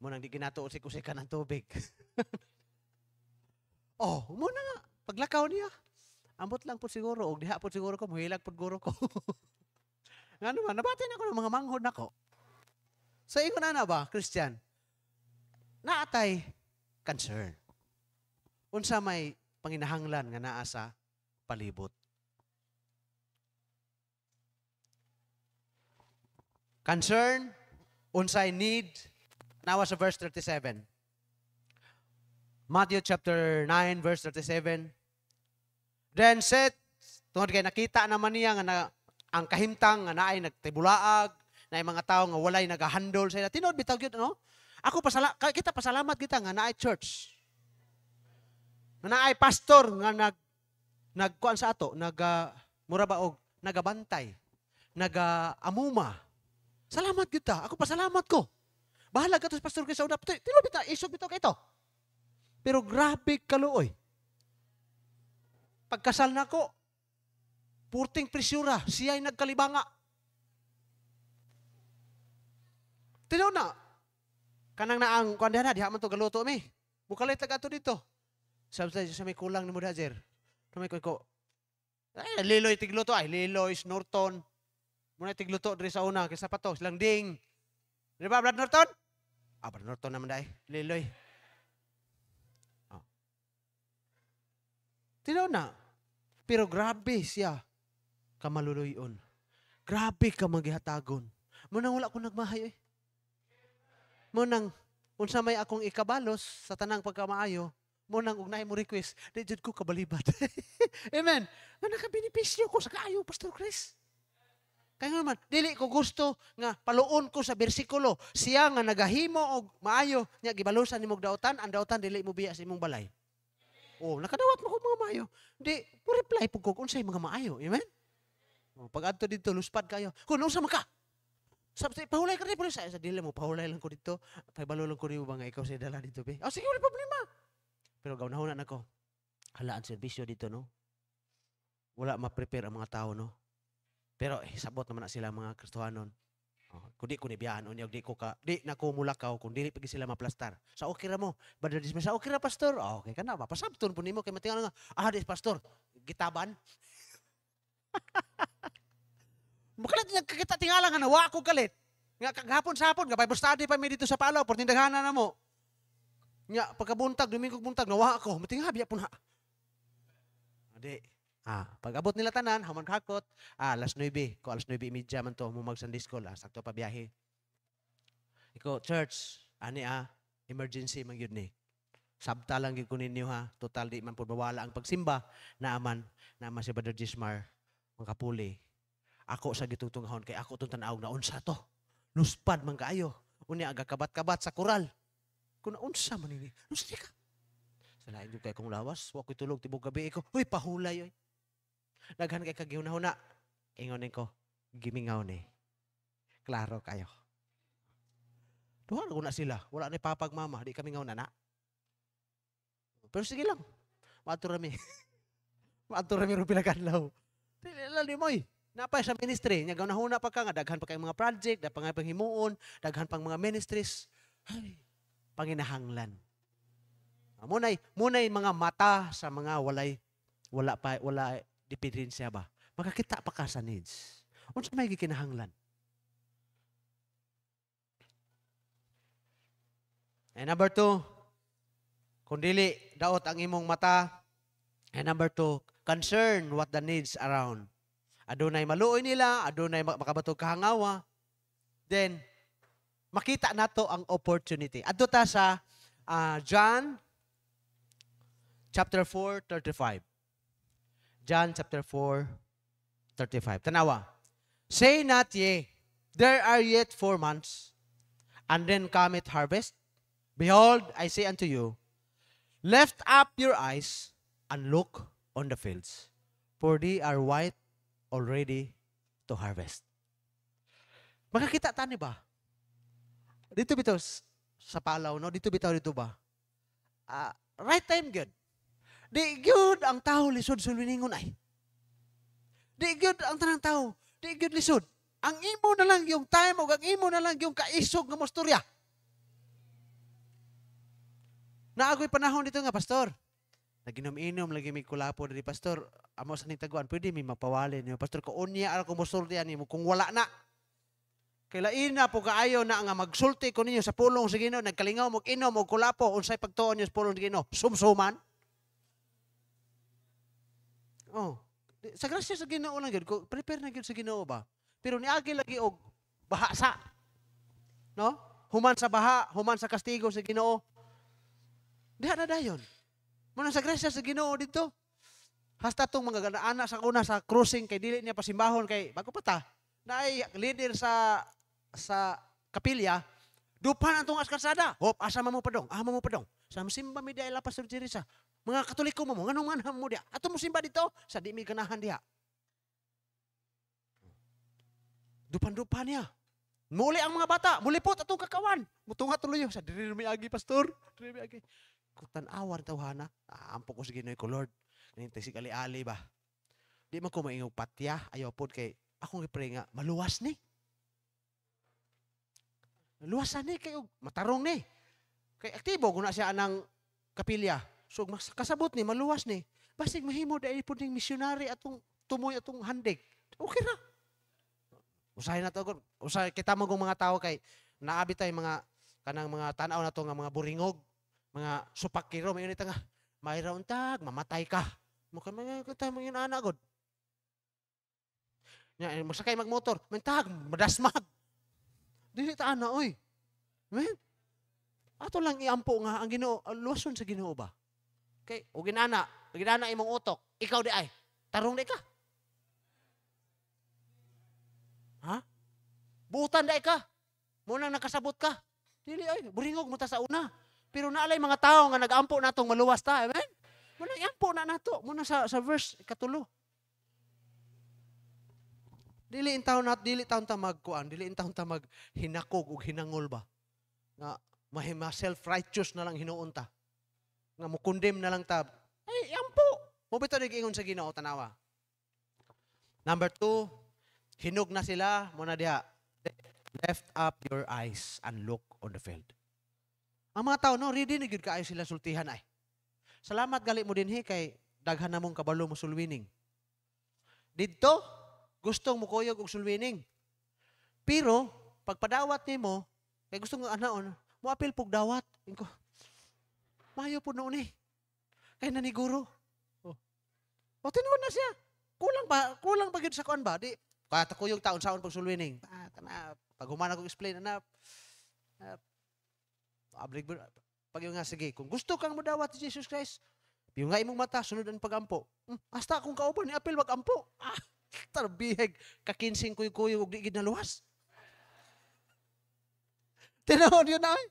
Munang di ginatuusik-usik ka ng tubig. Muna nga. Paglakaw niya. Ambot lang po siguro. O diha po siguro ko. Muhilag po guro ko. Nga naman, nabatin ako ng mga manghod ako. So, ingon na ba, Christian? Naatay concern. Unsa may panginahanglan nga naa sa palibot. Concern, unsay need, nawa sa verse 37. Matthew chapter 9, verse 37. Then said, tungod kay nakita naman niya nga ang kahimtang nga naay nagtibulaag, naay mga tao nga walay nagahandol sa ila. Tinod bitaw gyud no? Kita pasalamat kita nga naay church. Nga naay pastor nga nagkuan sa ato, murabaog, nagabantay, nagaamuma. Salamat kita. Ako pasalamat ko. Bahala ka to sa pastor kay sa una. Tino bita, isog bitaw kay ito. Pero grabe kaluoy. Pagkasal na ko, purting presyura, siya'y nagkalibanga. Tino na, Kanang naang kuan diha man to galuto mi. Bukalit tag ato dito. Sabi sa may kulang ni mo dajer. Kamay ko. Ay, Liloy tigluto ay Liloy Norton. Muna tigluto diri sa una kaysa pa to silang ding. Di ba Brad Norton? Brad Norton naman dai. Liloy. Oh. Tinaw na. Pero grabe siya kamaluluyon. Grabe ka magyatagon. Munang wala ko nagmahay eh. Munang unsa may akong ikabalos sa tanang pagkamaayo, munang ugnay mo request, di jud ko kabalibat. Amen. Nga nakabenipisyo ko sa kaayo, Pastor Chris. Kaya naman, dili ko gusto nga paluon ko sa bersikulo. Siya nga nagahimo og maayo, nya gibalusan nimong dautan, ang dautan dili mo biya sa imong balay. Oh, nakadawat mo ko mga maayo. Di, mo reply po ko kung sa'yo mga maayo. Amen? Oh, pag adto dito, luspad kayo. Kung nung sama ka, sabi, pahulay ka rin po sa dili mo, pahulay lang ko dito. Pahibalo lang ko rin mo ba nga ikaw sa dala dito, be? Oh, sige, wala problema. Pero gawin na ako. Halaan servisyo dito, no? Wala ma-prepare ang mga tao, no? Pero, sabot naman na sila mga Kristohanon. Oh, kundi ko nibiyaan unya di na ko mulakaw kung dili pagi sila maplastar. Sa okay ra mo. Brother Dismas, sa okay ra pastor. Oh, okay ka na ba? Pasabton po nimo kay matingal nga. Dis pastor. Gitaban. Bukalit nagkakita tingala nga nawa ko kalit. Nga kaghapon sa hapon, Bible study pa mi dito sa Palaw, por tindaghana na mo. Nya pagkabuntag, Domingo buntag nawa ako. Matinga biya po na. Adi. Pag-abot nila tanan, haman kakot, alas 9, ko alas 9:30 man to, mumag Sunday school, sakto pa biyahe. Iko, church, emergency man yun ni. Sabta lang yun ko ninyo ha, total di man po bawala ang pagsimba, naaman si Brother Gismar, mga kapuli. Ako sa gitutungahon, kay ako itong tanaw na unsa to. Luspad man kaayo. Unya aga kabat-kabat sa koral. Kung naunsa man ini, unsa di ka? Salain yung kay kong lawas, wako itulog, tibog gabi ko, huy, pahulay yoy. Daghan kay kagihuna-huna. Ingonin ko, gimingaw ni. Klaro kayo. Duha na sila. Wala na papagmama. Di kami ngaw na. Pero sige lang. Maaturami. Maaturami rin pinakanlaw. Dili mo eh. Napay sa ministry. Nya gahuna pa ka nga. Daghan pa kay mga project. Daghan pang himuon. Daghan pang mga ministries. Ay, panginahanglan. Munay mga mata sa mga wala dependensya ba? Makakita pa ka sa needs. Unsa may gikinahanglan? And number 2, kung dili daot ang imong mata. And number 2, concern what the needs around. Adunay maluoy nila, adunay makabatog kahangawa. Then, makita nato ang opportunity. Adto ta sa John chapter 4:35. John chapter 4:35. Tanawa. Say not ye, there are yet 4 months, and then cometh harvest. Behold, I say unto you, lift up your eyes and look on the fields, for they are white already to harvest. Makakita tani ba? Dito bitaw sa Palaw, no? Dito ba? Right time good. Di gyud ang tao lisod sulwiningon ay. Di gyud ang tanang tao, di gyud lisod. Ang imo na lang yung time o ang imo na lang yung kaisog nga mostorya. Naagoy panahon dito nga, pastor. Naginom-inom lagi may kulapo diri, pastor. Amo sa nitaguan, pwede mi mapawali niyo, pastor, ko unya ara ko mostorya nimo kung wala na. Kailain na po kaayo na nga magsulti ko ninyo sa pulong sa Ginoo, nagkalingaw mo inom o kulapo unsay pagtuon niyo sa pulong sa Ginoo, sumsuman. Oh, sa grasya sa Ginoo lang gyud, prepare na gyud sa Ginoo ba. Pero niagi lagi og bahasa. No? Human sa baha, human sa kastigo sa Ginoo. Diha na dayon. Muna sa grasya sa Ginoo dito. Hasta tong mga anak sa una sa cruising kay dili niya pasimbahon kay bago pa ta. Naay leader sa kapilya, dupan ang tungas kalsada. Hop, asa mo padong? Mo padong. Sa simba mi diay la Pastor Jerisa. Mga Katoliko mo, nganong manham mo dia? Ato mo simba dito sa di mi ganahan diha. Dupan-dupan niya. Muli ang mga bata, mulipot atong kakawan. Mutunga tuloy sa diri mi agi pastor. Diri mi agi. Kutan-awan tawhana. Ampo ko sige noy ko Lord. Nintay si ali-ali ba. Di man ko maingog patya, ayaw pod kay akong i-pray nga maluwas ni. Luwasan ni kayo, matarong ni. Kay aktibo guna siya anang kapilya. So mas kasabot ni maluwas ni. Basig mahimo dai puding missionary atong tumoy atong handig. Okay ra. Usahay na to gud. Usahay kita magong mga tao kay naabi tay mga kanang mga tan-aw na to nga mga buringog, mga supakiro may unita nga mayra untag mamatay ka. Mukha mga kita mga anak gud. Nya masakay magmotor, mentag madasmag. Dili ta ana oy. Man. Ato lang iampo nga ang Ginoo, luwason sa Ginoo ba? Kay o ginana imong utok, ikaw di ay tarong di ka. Ha? Buutan dai ka. Munang nakasabot ka. Dili ay buringog mo ta sa una. Pero naalay mga tao nga nag-ampo natong maluwas ta, amen. Muna iampo na nato muna sa verse katulo. Dili in taon ta magkuan, dili in taon ta mag hinakog ug hinangol ba. Nga mahima self-righteous na lang hinuon ta. Nga mo condemn na lang ta. Ay, iampo. Mo bitaw ingon sa Ginoo tanawa. Number 2, hinog na sila, muna diha. Lift up your eyes and look on the field. Ang mga tao, no, ready na gyud kaayo sila sultihan ay. Salamat gali mo dinhi kay daghan na mong kabalo mo sulwining. Didto, gustong mo kuyog og sulwining. Pero pagpadawat nimo, kay gusto nga anaon, mo apil pug dawat. Inko. Mayo po noon eh. Kay naniguro. O tinuod na siya. Kulang pa gyud sa kuan ba? Di katakuyog taon saon pag sulwining. Pag humana ko explain na pag yung nga sige, kung gusto kang modawat si Jesus Christ, yung nga imong mata sunod ang pagampo. Hasta kung kauban ni apil magampo. Tarbiheg kakinsing kuy-kuy ug di gid naluwas. Tinuod yun ay.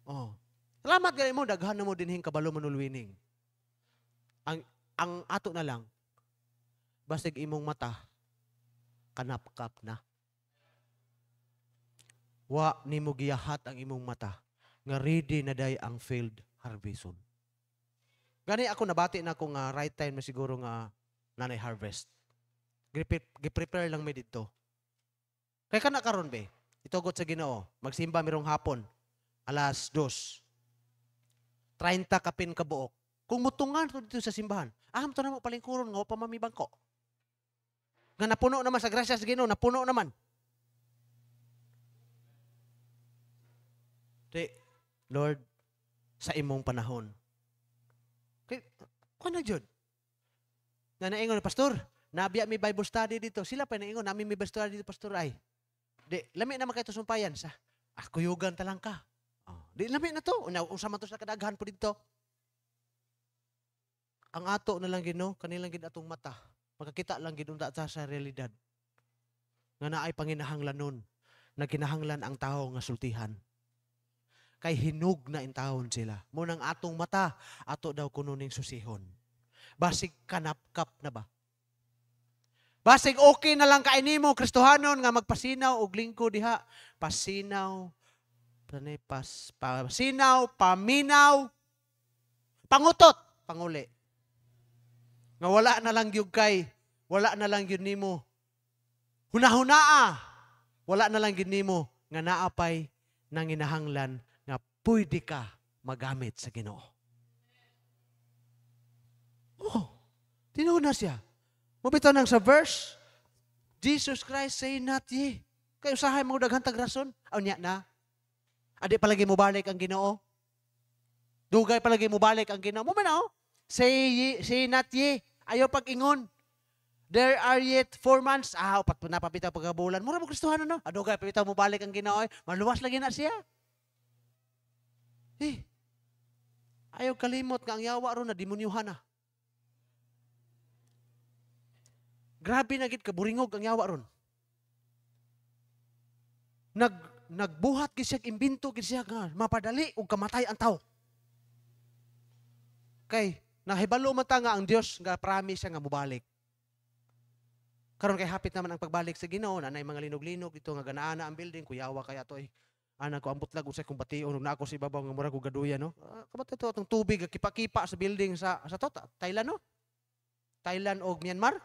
Oh. Salamat gani mo daghan na mo dinhing kabalo manulwining. Ang ato na lang basig imong mata kanapkap na. Wa nimo giyahat ang imong mata nga ready na day ang field harveston. Gani ako nabati na ko nga right time na siguro nga nanay harvest. Gi-prepare lang mi didto. Kay kana karon be, itugot sa Ginoo, magsimba mirong hapon alas 2. 30 kapin ka buok. Kung mutungan to dito sa simbahan, to na mo palingkuron nga pa mamibangko. Nga napuno naman sa grasya sa Ginoo, napuno naman. Lord, sa imong panahon. Kay kuno jud. Nga naingon ni pastor, nabiya mi Bible study dito. Sila pa naingon, namin mi Bible study dito pastor ay. Di lami naman kay to sumpayan sa kuyugan ta lang ka. Di lami na to. Usa man to sa kadaghan po dito. Ang ato na lang Ginoo, kanilang gid atong mata. Makakita lang gid unta sa realidad. Nga naay panginahanglanon. Nagkinahanglan ang tao nga sultihan. Kay hinog na intawon sila. Munang atong mata, ato daw kununing susihon. Basig kanapkap na ba? Basig okay na lang kainimo, Kristohanon, nga magpasinaw og lingko diha. Pasinaw, pasinaw, paminaw, pangutot, panguli. Nga wala na lang yun kay, wala na lang yun nimo. Hunahunaa, wala na lang yun nimo, nga naapay nang inahanglan nga pwede ka magamit sa Ginoo. Tinuod na siya. Mabitaw nang sa verse, Jesus Christ say not ye. Kay usahay mo daghang tagrason. Unya na. Adi palagi mo balik ang Ginoo. Dugay palagi mo balik ang Ginoo. Mo man say not ye. Ayaw pag-ingon. There are yet 4 months. Upat po napapitaw pagkabulan. Mura mo Kristohanon, no? Dugay papitaw mo balik ang Ginoo. Maluwas lagi na siya. Ayaw kalimot nga ang yawa ron na demonyuhan na. Grabe na gid kaburingog ang yawa ron. Nagbuhat gid siya, imbento gid siya nga mapadali og kamatay ang tao. Kay nahibalo man ta nga ang Dios nga promise siya nga mobalik. Karon kay hapit naman ang pagbalik sa Ginoo, nanay mga linog-linog dito nga ganaana ang building, kuyawa kaya to ana ko ambot lag usay kung bation na ako si babaw nga murag og gaduya no. Kamat ito atong tubig kipa-kipa sa building sa Thailand no. Thailand o Myanmar.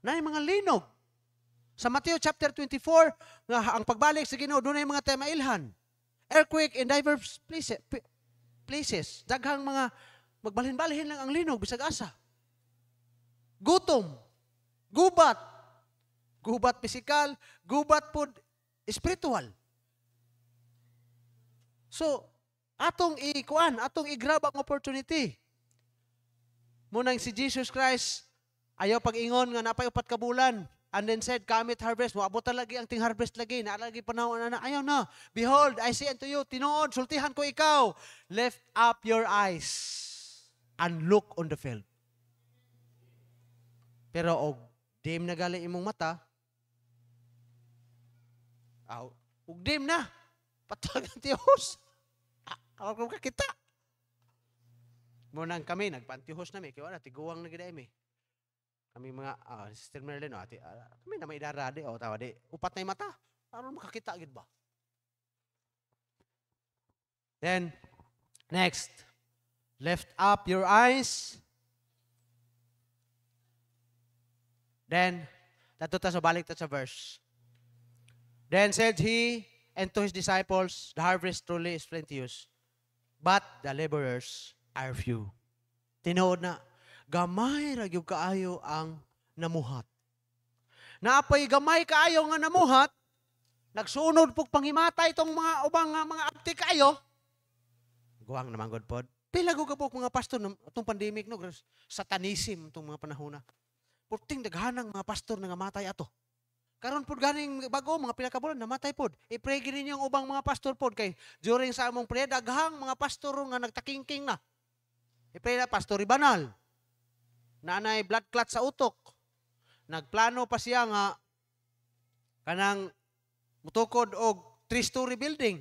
Nay mga linog. Sa Matthew chapter 24, nga ang pagbalik sa Ginoo dunay mga temailhan. Earthquake in diverse places. Daghang mga magbalhin-balhin lang ang linog bisag asa. Gutom, gubat, gubat physical, gubat pod spiritual. So, atong i-grab ang opportunity. Munang si Jesus Christ, ayaw pag-ingon nga napay 4 ka bulan. And then said, kamit harvest. Maabot lagi ang ting harvest lagi. Naalagi panahon na ayaw na. Behold, I say unto you, tinuod, sultihan ko ikaw. Lift up your eyes and look on the field. Pero og dim na gali imong mata, og dim na. Patag ang tiyos. Ako kakita. Munang kami, nagpantihos na may. Kaya wala, tiguang na gina kami mga, Sister Merlin, kami na may darade, tawa di, upat na yung mata. Ano makakita agad ba? Then, next, lift up your eyes. Then, tatuta sa balik sa verse. Then said he, and to his disciples, the harvest truly is plenteous, but the laborers are few. Tinood na, gamay ra gyud kaayo ang namuhat. Naapay gamay kaayo nga namuhat, nagsunod pug panghimatay itong mga ubang mga abti kaayo. Guwang naman god pod. Pila go kabuk mga pastor itong pandemic no, satanism itong mga panahon na. Puting daghanang mga pastor nga matay ato. Karon pod ganing bago mga pila ka bulan namatay pod. I-pray gid ninyo ang ubang mga pastor pod kay during sa among prayer daghang mga pastor nga nagtakingking na. I-pray na pastor Ibanal. Nanay blood clot sa utok. Nagplano pa siya nga kanang mutukod og 3-story building.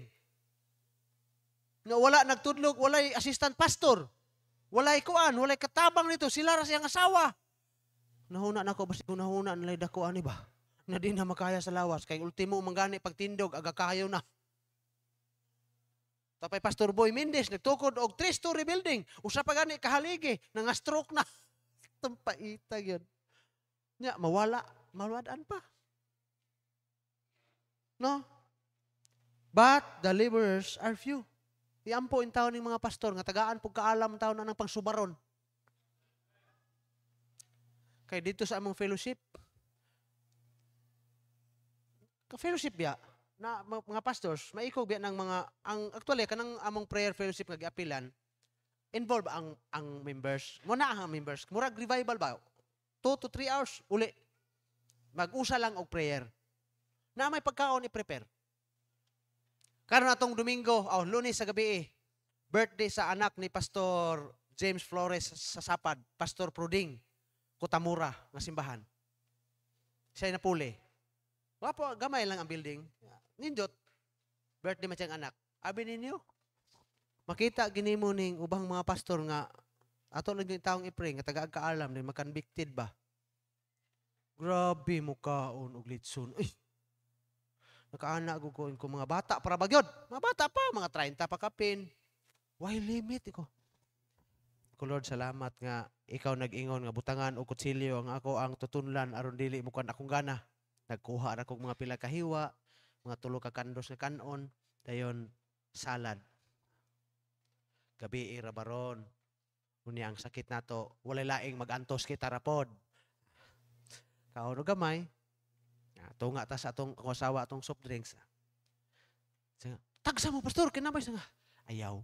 Na wala nagtudlog, walay assistant pastor. Walay kuan, walay katabang nito, sila ra siyang asawa. Nahuna nako basta nahuna nalay dako ani ba. Na di na makaya sa lawas kay ultimo manggani pagtindog aga kayo na. Tapay Pastor Boy Mendez nagtukod og 3-story building. Usa pa gani kahaligi, nanga-stroke na. Tampaita yun. Nya, mawalaan pa. No? But the laborers are few. Iampo in taon ng mga pastor, nga tagaan po kaalam taon na ng pangsubaron. Kaya dito sa among fellowship, ka-fellowship biya, na mga pastors, maikog biya ng mga, actually, kanang among prayer fellowship nga giapilan, involve ang members. Muna ang members. Murag revival ba? 2 to 3 hours, uli. Mag-usa lang og prayer. Na may pagkaon i-prepare. Karon atong Domingo, Lunes sa gabi, birthday sa anak ni Pastor James Flores sa Sapad, Pastor Pruding, Kutamura, nga simbahan. Siya napuli. Wapo, gamay lang ang building. Nindot, birthday man siyang anak. Abi ninyo, makita ginimo ning ubang mga pastor nga ato lang yung taong i-pray nga taga-kaalam din makonvicted ba. Grabe mo kaon og litson. Uy. Nakaana ko mga bata para bagyod. Mga bata pa, mga 30 pa kapin. Why limit ko? Ko Lord, salamat nga ikaw nag-ingon nga butangan og kutsilyo nga ako ang tutunlan aron dili mo kan akong gana. Nagkuha ra kog mga pila ka hiwa, mga 3 ka kandos nga kanon, dayon salad. Gabi ira baron. Unya ang sakit nato, walay laing magantos kita rapod. Kaon gamay. Tunga ta sa atong kasawa atong soft drinks. Tagsa mo pastor, kinabay sa nga. Ayaw.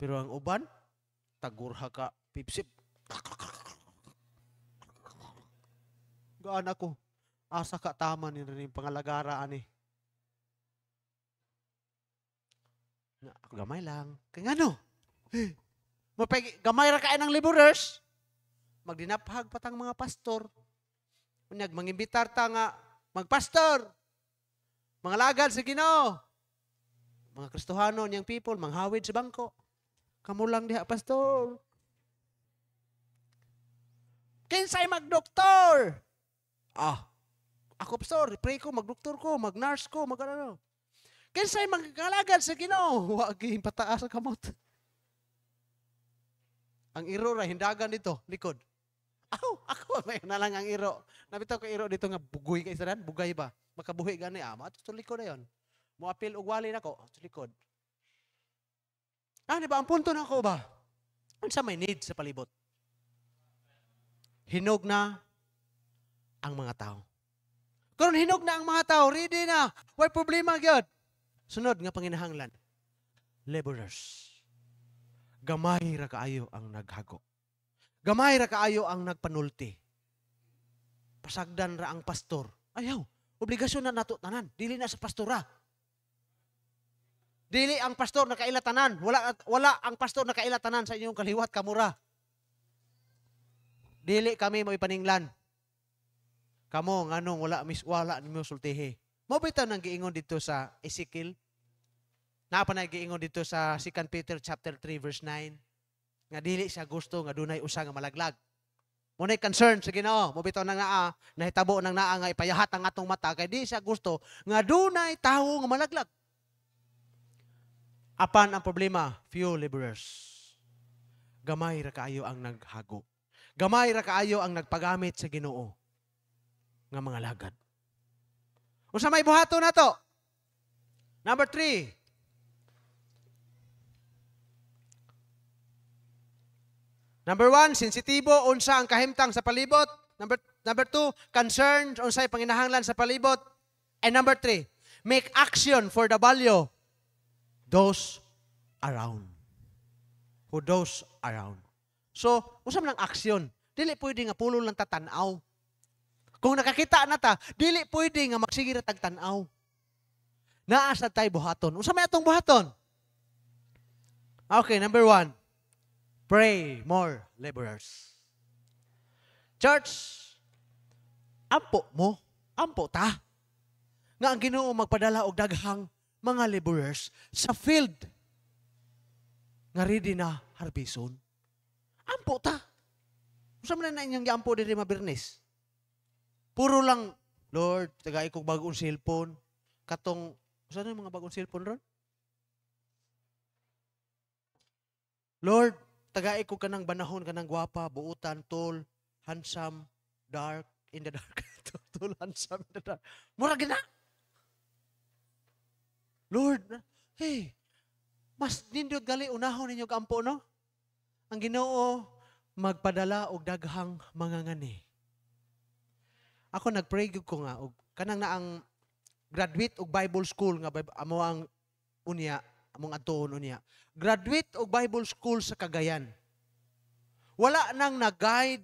Pero ang uban, tagurha ka pipsip. Gaan ako. Asa ka tama ni rin pangalagara ani. Gamay lang. Kaya ano? Gamay ra kain ng laborers. Magdinaphag patang mga pastor. Unyag mangimbitar ta nga magpastor. Mga lagad sa Ginoo. Mga Kristohano niyang people manghawid sa bangko. Kamo lang diha pastor. Kinsay magdoktor? Ako pastor, pray ko, magdoktor ko, mag-nurse ko, mag-ano. Kinsay magkalagad sa Ginoo? Wa gyud pataas sa kamot. Ang irora hindagan dito, likod. Ako may na lang ang iro. Nabitaw ko iro dito nga bugoy kay saran, bugay ba? Makabuhi gani mato sa likod na yon. Mo apil og wali nako sa likod. Di ba ang punto nako ba? Unsa may need sa palibot? Hinog na ang mga tao. Karon hinog na ang mga tao, ready na. Way problema gyud. Sunod nga panginahanglan. Laborers. Gamay ra kaayo ang naghago. Gamay ra kaayo ang nagpanulti. Pasagdan ra ang pastor. Ayaw, obligasyon na nato tanan. Dili na sa pastora. Dili ang pastor nakailatanan. Wala ang pastor nakailatanan sa inyong kaliwat kamura. Dili kami mo ipaninglan. Kamo nganong wala nimo sultihi. Mo bitaw nang giingon dito sa Ezekiel. Napa na giingon dito sa 2 Peter chapter 3 verse 9. Nga dili siya gusto nga dunay usa nga malaglag. Munay concern sa Ginoo, mo bitaw nang nahitabo nang naa nga ipayahat ang atong mata kay di siya gusto nga dunay tawo nga malaglag. Apan ang problema, few laborers. Gamay ra kaayo ang naghago. Gamay ra kaayo ang nagpagamit sa Ginoo nga mga lagad. Unsa may buhaton nato? Number 3. Number 1, sensitibo, unsa ang kahimtang sa palibot. Number 2, concerned, unsay panginahanglan sa palibot. And number 3, make action for the value those around. Who those around. So, unsa man ang aksyon? Dili pwede nga pulo lang tatanaw. Kung nakakita na ta, dili pwede nga magsige ra tagtanaw. Naa sa tay buhaton. Unsa may atong buhaton? Okay, number 1. Pray more laborers. Church, ampo mo, ampo ta. Nga ang Ginoo magpadala og daghang mga laborers sa field nga ready na harbison. Ampo ta. Unsa man na inyong giampo diri Mabirnes? Puro lang, Lord, tagay kog bagong cellphone. Katong, saan yung mga bagong cellphone ron? Lord, tagay ko kanang banahon, kanang gwapa, buutan, tall, handsome, dark, in the dark. Tall, handsome, in the dark. Mura gina. Lord, hey, mas nindot gali unahon ninyo kampo, no? Ang Ginoo magpadala og daghang mga ngani. Ako nagpray ko nga og kanang na ang graduate og Bible school nga amo ang unya among adtoon unya. Graduate og Bible school sa Cagayan. Wala nang nag-guide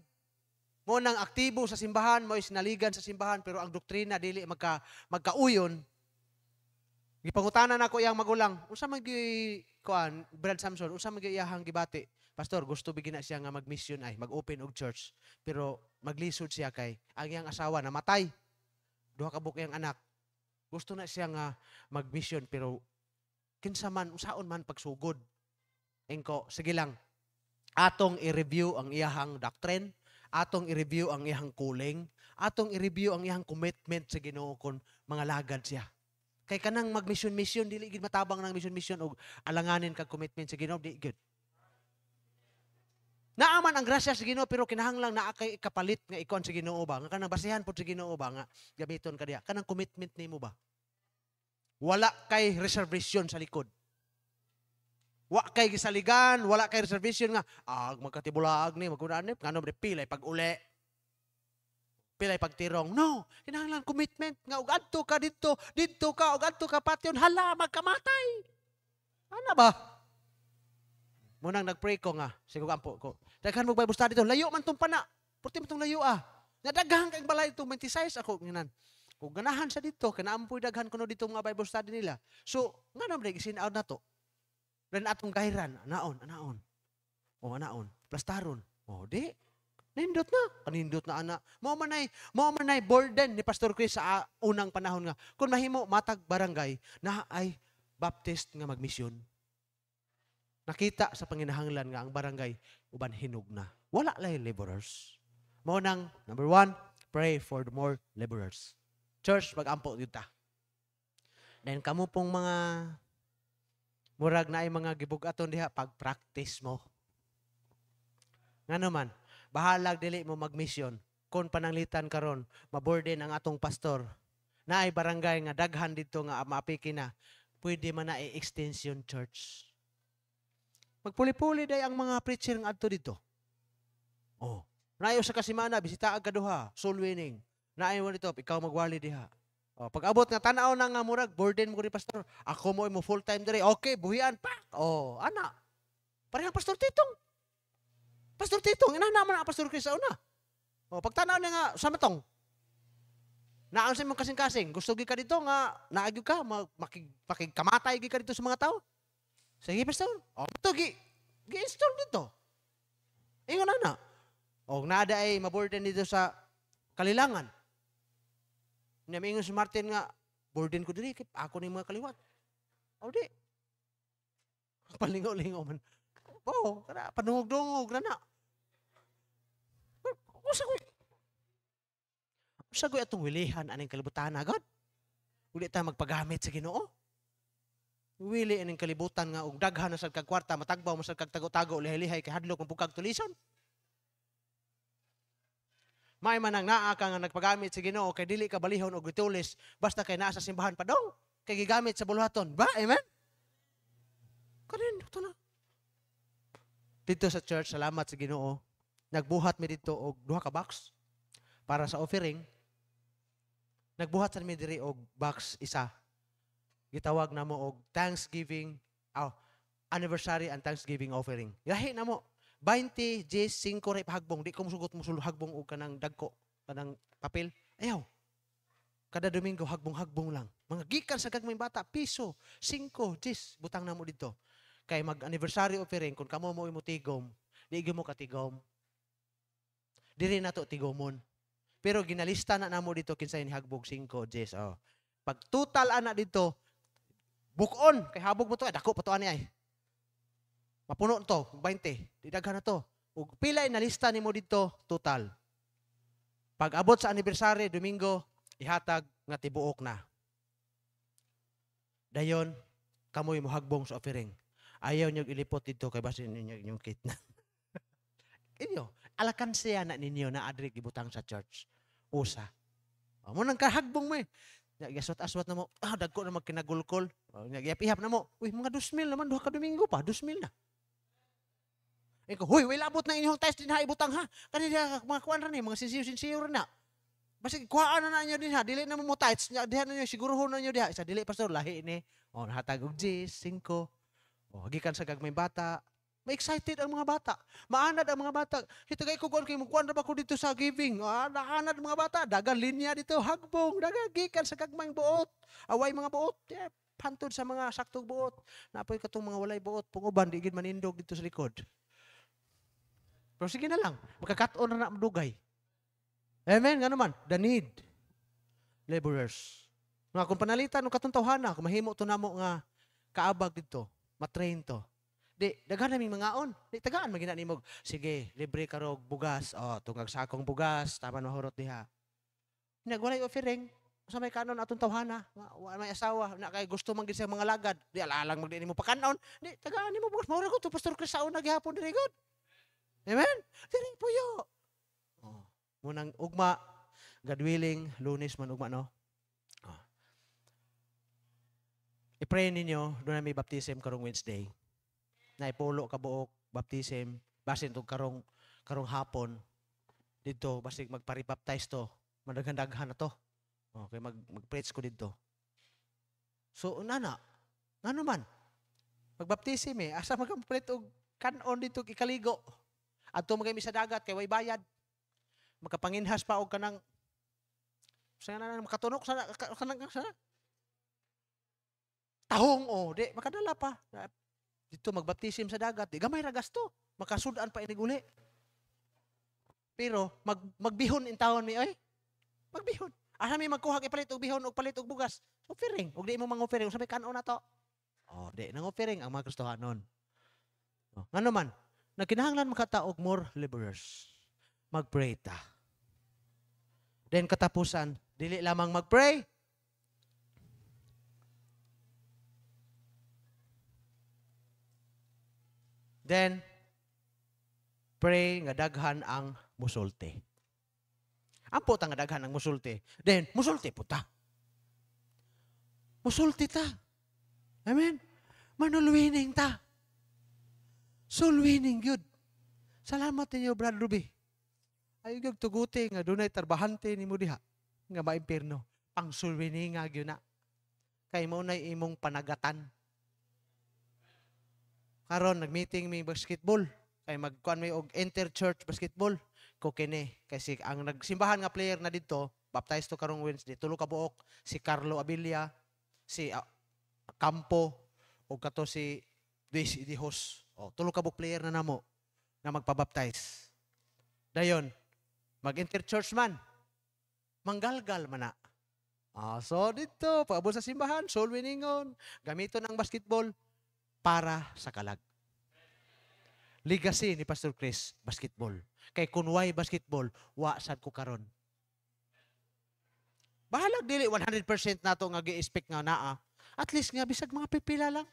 mo nang aktibo sa simbahan, mo sinaligan sa simbahan pero ang doktrina dili magkauyon. Gipangutanan ako iyang magulang, unsa man gi kuan Brad Samson, unsa man gi iyahang gibati? Pastor, gusto bigyan na siya nga mag-mission ay mag-open og church pero maglisod siya kay ang iyang asawa namatay. Duha ka buok iyang anak. Gusto na siya nga mag-mission pero kinsa man usaon man pagsugod. Engko, sige lang. Atong i-review ang iyahang doctrine, atong i-review ang iyahang calling, atong i-review ang iyahang commitment sa Ginoo kon mga lagad siya. Kay kanang mag-mission dili gid matabang nang mission og alanganin kag commitment sa Ginoo di good. Naaman ang grasya sa Ginoo pero kinahanglang naa kay kapalit nga ikon sa Ginoo ba nga kanang basihan pud sa Ginoo ba nga gamiton ka diha kanang commitment nimo ba. Wala kay reservation sa likod. Wa kay gisaligan, wala kay reservation nga magkatibulaag ni magkunaan ni ngano pilay pag uli. Pilay pagtirong. No, kinahanglan commitment nga og adto ka dito ka og adto ka patyon hala magkamatay. Ana ba? Munang nagpray ko nga, siguro ampo ko. Daghan mo Bible study to, layo man tong pana. Purti man tong layo Nga daghan kay balay itong 26 ako nginan. Kung ganahan sa dito, kanaampoy daghan kuno dito mga Bible study nila. So, nga naman isin-out na to. Ren atong kahiran, anaon. O anaon, plastaron. O di, nindot na. Kanindot na ana. Mao man nay burden ni Pastor Chris sa unang panahon nga. Kung mahimo matag barangay na ay Baptist nga magmisyon. Nakita sa panginahanglan nga ang barangay uban hinog na. Wala lay laborers. Mao nang number 1, pray for the more laborers. Church, mag-ampo yun ta. Then kamo pong mga murag na ay mga gibugaton diha pag-practice mo. Nga naman, bahalag dili mo mag-mission. Kung pananglitan karon, maburden ang atong pastor. Naay barangay nga daghan dito nga maapiki na. Pwede man na extension church. Magpuli-puli day ang mga preacher nga adto dito. Oh, naayo sa kasimana bisita ag kaduha, soul winning. Naayo mo dito, ikaw magwali diha. Oh, pag abot nga tan-aw na nga murag burden mo ri pastor. Ako mo full time dire. Okay, buhian pa. Oh, ana. Parehang pastor Titong. Pastor Titong, ina naman ang pastor Chris sa una. O, pagtanaw na nga, sa matong. Naang sa mong kasing-kasing. Gusto gi ka dito nga, naagyo ka, makikamatay gi ka dito sa mga tao. Sige, pastor. O, ito, gi-install dito. Ingon na. O, nada ay maburden dito sa kalilangan. Ingon si Martin nga, burden ko diri, ako ni mga kaliwat. O, di. Palingaw-lingaw man. O, panungog-dungog na. Usa ko atong wilihan aning kalibutan agad. Uli ta magpagamit sa Ginoo. Wili aning kalibutan nga og daghan na sad kag kwarta matagbaw mo sad kag tago-tago lihay-lihay kay hadlok ang pugkag tulison. May man ang naa ka nga nagpagamit sa Ginoo kay dili ka balihon og gitulis basta kay naa sa simbahan pa dong kay gigamit sa buluhaton. Ba, amen? Kanin ito na. Dito sa church, salamat sa Ginoo. Nagbuhat mi dito og duha ka box para sa offering. Nagbuhat sa mi diri og box isa. Gitawag namo og Thanksgiving, anniversary and Thanksgiving offering. Yahi namo 20 Gs 5 ray hagbong di ko musugot hagbong og kanang dagko, kanang papel. Ayaw. Kada Domingo hagbong-hagbong lang. Mga gikan sa gagmayng bata, piso, 5 Gs butang namo dito. Kay mag-anniversary offering kung kamo mo tigom, di mo katigom. Diri na to tigomon. Pero ginalista na namo dito kinsay ni hagbog 5 Gs. Oh. Pag total ana dito, bukon kay habog mo to dako pa to ani ay. Mapuno to 20. Di daghan na to. Ug pila inalista nimo dito total. Pag abot sa anniversary Domingo, ihatag nga tibuok na. Dayon kamoy mo hagbong sa offering. Ayaw niyo ilipot dito kay basin ninyo inyong kit na. Inyo, alakan siya na ninyo na adri gibutang sa church. Usa. Mo nang kahagbong mo eh. Gaswat-aswat na mo, dagko na magkinagulkol. Nagyap-ihap na mo, uy, mga 2,000 naman, duha ka Domingo pa, 2,000 na. Ikaw, huy, way labot na inyong test din ha, ibutang ha. Kanina, mga kuwan rin, mga sinsiyo na. Basta kuhaan na nyo din ha, dili na mo tights, diha na nyo, siguruhon na nyo diha. Isa dili, pastor, lahi ni. O, nahatag og Gs, 5. O, hagikan sa gagmay bata. Ma-excited ang mga bata. Maanad ang mga bata. Ito kay kukuan kay mugkuan ra ba ko dito sa giving. Naanad ang mga bata. Dagan linya dito, hagbong, dagan gikan sa gagmayng buot. Away mga buot. Yeah, pantod sa mga saktong buot. Napoy katong mga walay buot, punguban di gid manindog dito sa likod. Pero sige na lang, magkakat-on na madugay. Amen, nga naman, the need. Laborers. Nga kung panalitan ng katong tawhana, kung mahimo to namo nga kaabag dito, matrain to. Di, daghan naming mga on. Di, tagaan, magina ni mo. Sige, libre ka rog bugas. O, tungag sakong bugas. Tama mahurot diha. Nagwalay offering. Sa may kanon atong tawhana. May asawa. Na kay gusto man gid sa mga lagad. Di, alalang magdi mo pakanon. Di, tagaan ni mo bugas. Maura ko to, Pastor Chris sa una gihapon diri god. Amen? Diri puyo. O, munang ugma. God willing, Lunes man ugma, no? O. I-pray ninyo, doon na may baptism karong Wednesday. Na ipulo ka buok, baptism, basin itong karong hapon, dito, basig magparibaptize to, madaghan-daghan na to. Okay, mag-preach ko dito. So, nana, ano man, magbaptism asa mag-complete og kanon dito, ikaligo. Adto magay sa dagat, kay way bayad. Makapanginhas pa og kanang, sana makatunok, sana tahong, di, makadala pa. Dito magbaptism sa dagat, di gamay ra gasto. Makasudaan pa inig uli. Pero magbihon in taon mi oy. Magbihon. Asa mi magkuha ipalit og bihon og palit og bugas. Offering. Og di mo mang-offering, sabi kanon na to. Oh, di nang offering ang mga Kristohanon. Oh, ngano man, nagkinahanglan makata og more laborers. Magpray ta. Then katapusan, dili lamang magpray, then, Pray nga daghan ang musulti. Ampo ta nga daghan ang musulti. Then, musulti po ta. Musulti ta. Amen? Manulwining ta. Soul winning, good. Salamat ninyo, Brother Ruby. Ayog tuguti nga dunay tarbahante ni mo diha nga maimpirno. Pang soul winning nga gyud na. Kay mo na imong panagatan. Karon nagmeeting mi basketball. Kay magkuan mi og inter-church basketball. Ko kini kasi ang nagsimbahan nga player na didto, baptized to karong Wednesday, tulo ka buok, si Carlo Abilia, si Campo, o kato si Luis Idihos. O, tulo ka buok player na namo na magpabaptize. Dayon, mag-inter-church man. Manggalgal man na. So dito, pagabot sa simbahan, soul winningon, gamiton ang basketball para sa kalag. Legacy ni Pastor Chris, basketball. Kay kunway basketball, wa sad ko karon. Bahalag dili 100% nato nga gi-expect nga naa. At least nga bisag mga pipila lang.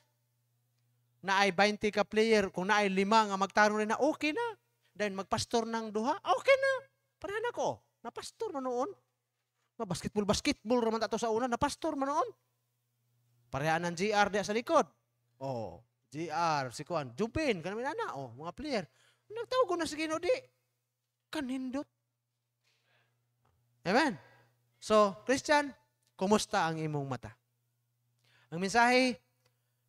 Naay 20 ka player, kung naay 5 nga magtarong rin na, okay na. Then magpastor ng duha, okay na. Pareha na ko. Napastor man noon. Basketball raman ato sa una, napastor man noon. Pareha ng GR diya sa likod. Oh, GR, si Kuan, Jupin, kanamin na, mga player. Nagtawag ko na sa Ginoo di. Kanindot. Amen. So, Christian, kumusta ang imong mata? Ang mensahe,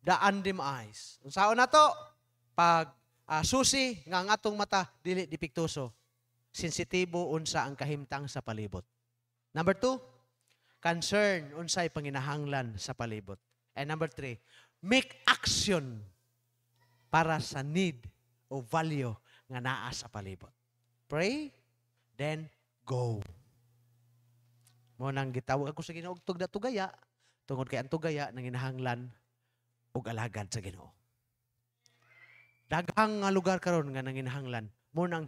the undim eyes. Unsaon na to? Pag susi nga ang atong mata, dili dipiktuso. Sensitibo unsa ang kahimtang sa palibot. Number 2, concern unsay panginahanglan sa palibot. And number 3, make action para sa need o value nga naa sa palibot. Pray, then go. Mo nang gitawag ako sa Ginoo og tugda tugaya, tungod kay ang tugaya nang hinahanglan og alagad sa Ginoo. Daghang nga lugar karon nga nang hinahanglan mo nang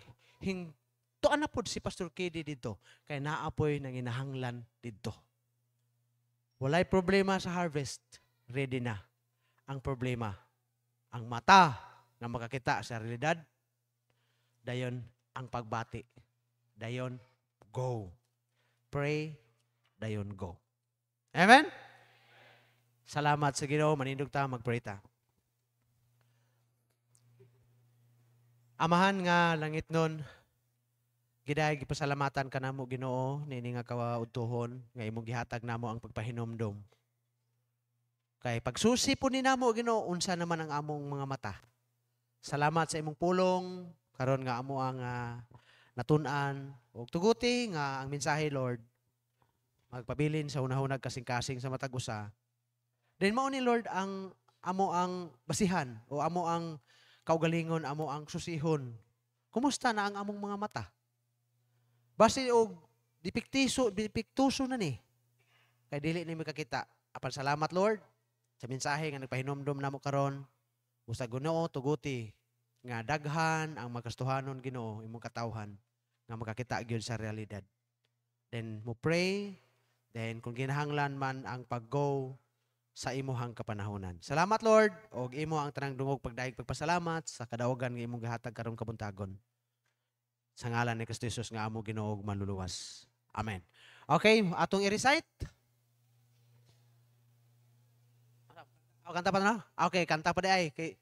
tuan na pod si Pastor KD dito kay naapoy nang hinahanglan dito. Walay problema sa harvest, ready na. Ang problema, ang mata nga makakita sa realidad, dayon ang pagbati. Dayon, go. Pray, dayon go. Amen? Salamat sa Ginoo, manindog ta, mag-pray ta. Amahan nga langit nun, giday gipasalamatan ka namo Ginoo, nini nga kawaudtohon, nga imong gihatag namo ang pagpahinomdom. Kay pagsusi po ni namo Ginoo, unsa naman ang among mga mata. Salamat sa imong pulong, karon nga amo ang natun-an ug tuguti nga ang mensahe Lord magpabilin sa unahunag kasing-kasing sa matag usa. Then mao ni Lord ang amo ang basihan o amo ang kaugalingon, amo ang susihon. Kumusta na ang among mga mata? Base og dipiktuso na ni. Kay dili ni makakita. Apan salamat Lord sa mensahe nga nagpahinomdom namo karon. Usa Ginoo tuguti nga daghan ang magastuhanon Ginoo imong katawhan nga makakita gyud sa realidad. Then mo pray, then kung kinahanglan man ang pag-go sa imuhang kapanahonan. Salamat Lord og imo ang tanang dungog pagdaig pagpasalamat sa kadawagan nga imong gihatag karong kabuntagon. Sa ngalan ni Kristo Jesus nga amo Ginoo ug manluluwas. Amen. Okay, atong i-recite. Kanta pa na? Okay, kanta pa di ay. Okay.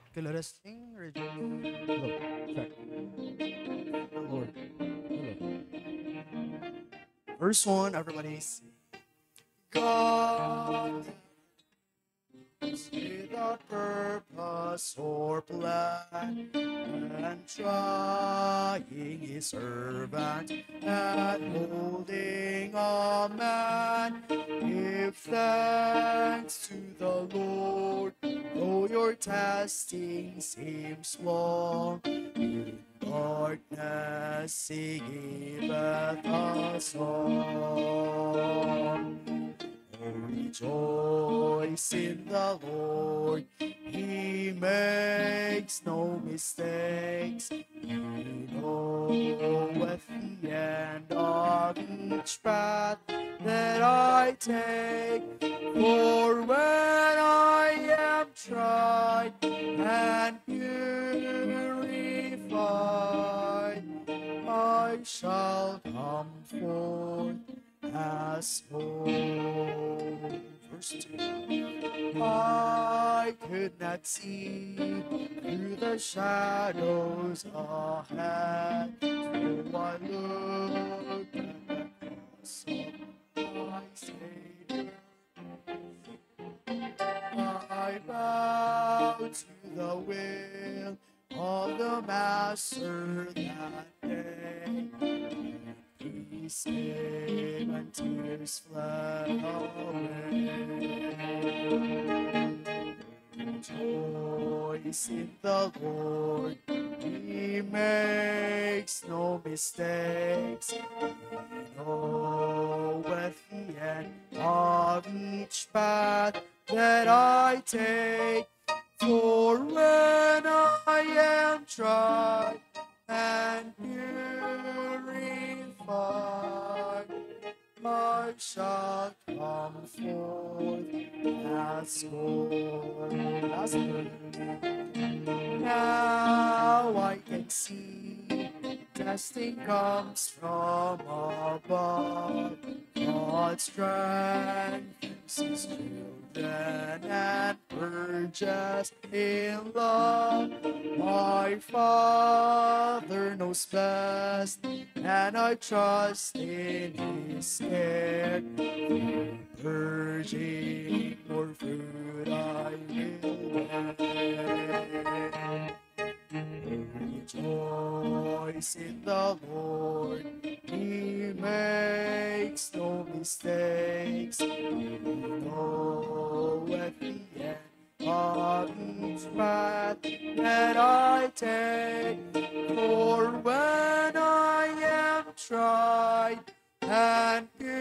Okay, let us sing. Hello. Check. Lord. Hello. Verse 1, everybody sing. God without purpose or plan, and trying his servant and holding a man. Give thanks to the Lord, though your testing seems long. In darkness he giveth us song. Rejoice in the Lord, he makes no mistakes. He knoweth the end of each path, that I take. For when I am tried and purified, I shall come forth as gold. Verse 2. I could not see through the shadows ahead, so I looked at the cross of my Savior. I bow to the will of the Master that day. Peace came and tears fled away. Rejoice in the Lord, He makes no mistakes. He knoweth the end of each path that I take. For when I am tried and purified, I shall come forth as gold. As gold. Now I can see testing comes from above. God strengthens His children and purges in love. My Father knows best, and I trust in His care. Purging more fruit I will bear. Rejoice in the Lord, He makes no mistakes. He knoweth the end of each path that I take. For when I am tried and purified,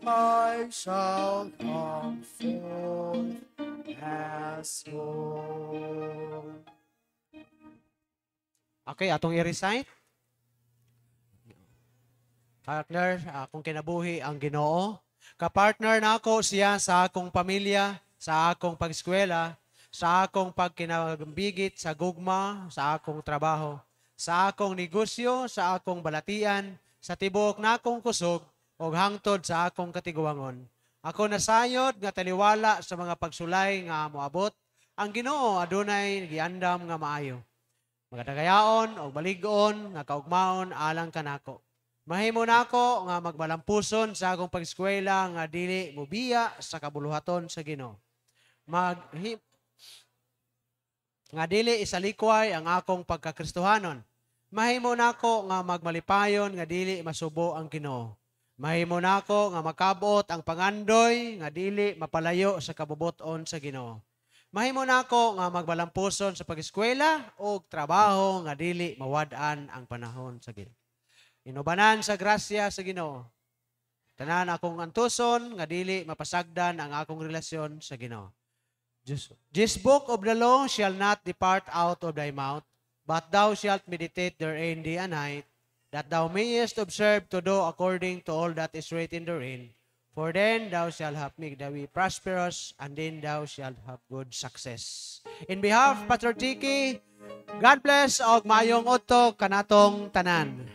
I shall come forth as gold. Okay, atong i-recite. Partner, akong kinabuhi ang Ginoo. Kapartner na ako siya sa akong pamilya, sa akong pag-eskwela, sa akong pagkinabigit sa gugma, sa akong trabaho, sa akong negosyo, sa akong balatian, sa tibuok na akong kusog, o hangtod sa akong katiguangon. Ako nasayod nga taliwala sa mga pagsulay nga moabot, ang Ginoo adunay giandam nga maayo. Magadagayaon o baligon nga kaugmaon alang kanako. Mahimo nako nga magmalampuson sa akong pag-eskwela nga dili mobiya sa kabuluhaton sa Ginoo. Nga dili isalikway ang akong pagkakristohanon. Mahimo nako nga magmalipayon nga dili masubo ang Ginoo. Mahimo nako nga makabot ang pangandoy nga dili mapalayo sa kabubuton sa Ginoo. Mahimo nako nga magmalampuson sa pag-eskwela o trabaho nga dili mawad-an ang panahon sa Ginoo. Inubanan sa grasya sa Ginoo. Tanan akong antuson nga dili mapasagdan ang akong relasyon sa Ginoo. This book of the law shall not depart out of thy mouth, but thou shalt meditate therein day and night, that thou mayest observe to do according to all that is written therein. For then thou shalt have made thy way prosperous, and then thou shalt have good success. In behalf of Pastor Tiki, God bless og maayong udto kanatong tanan.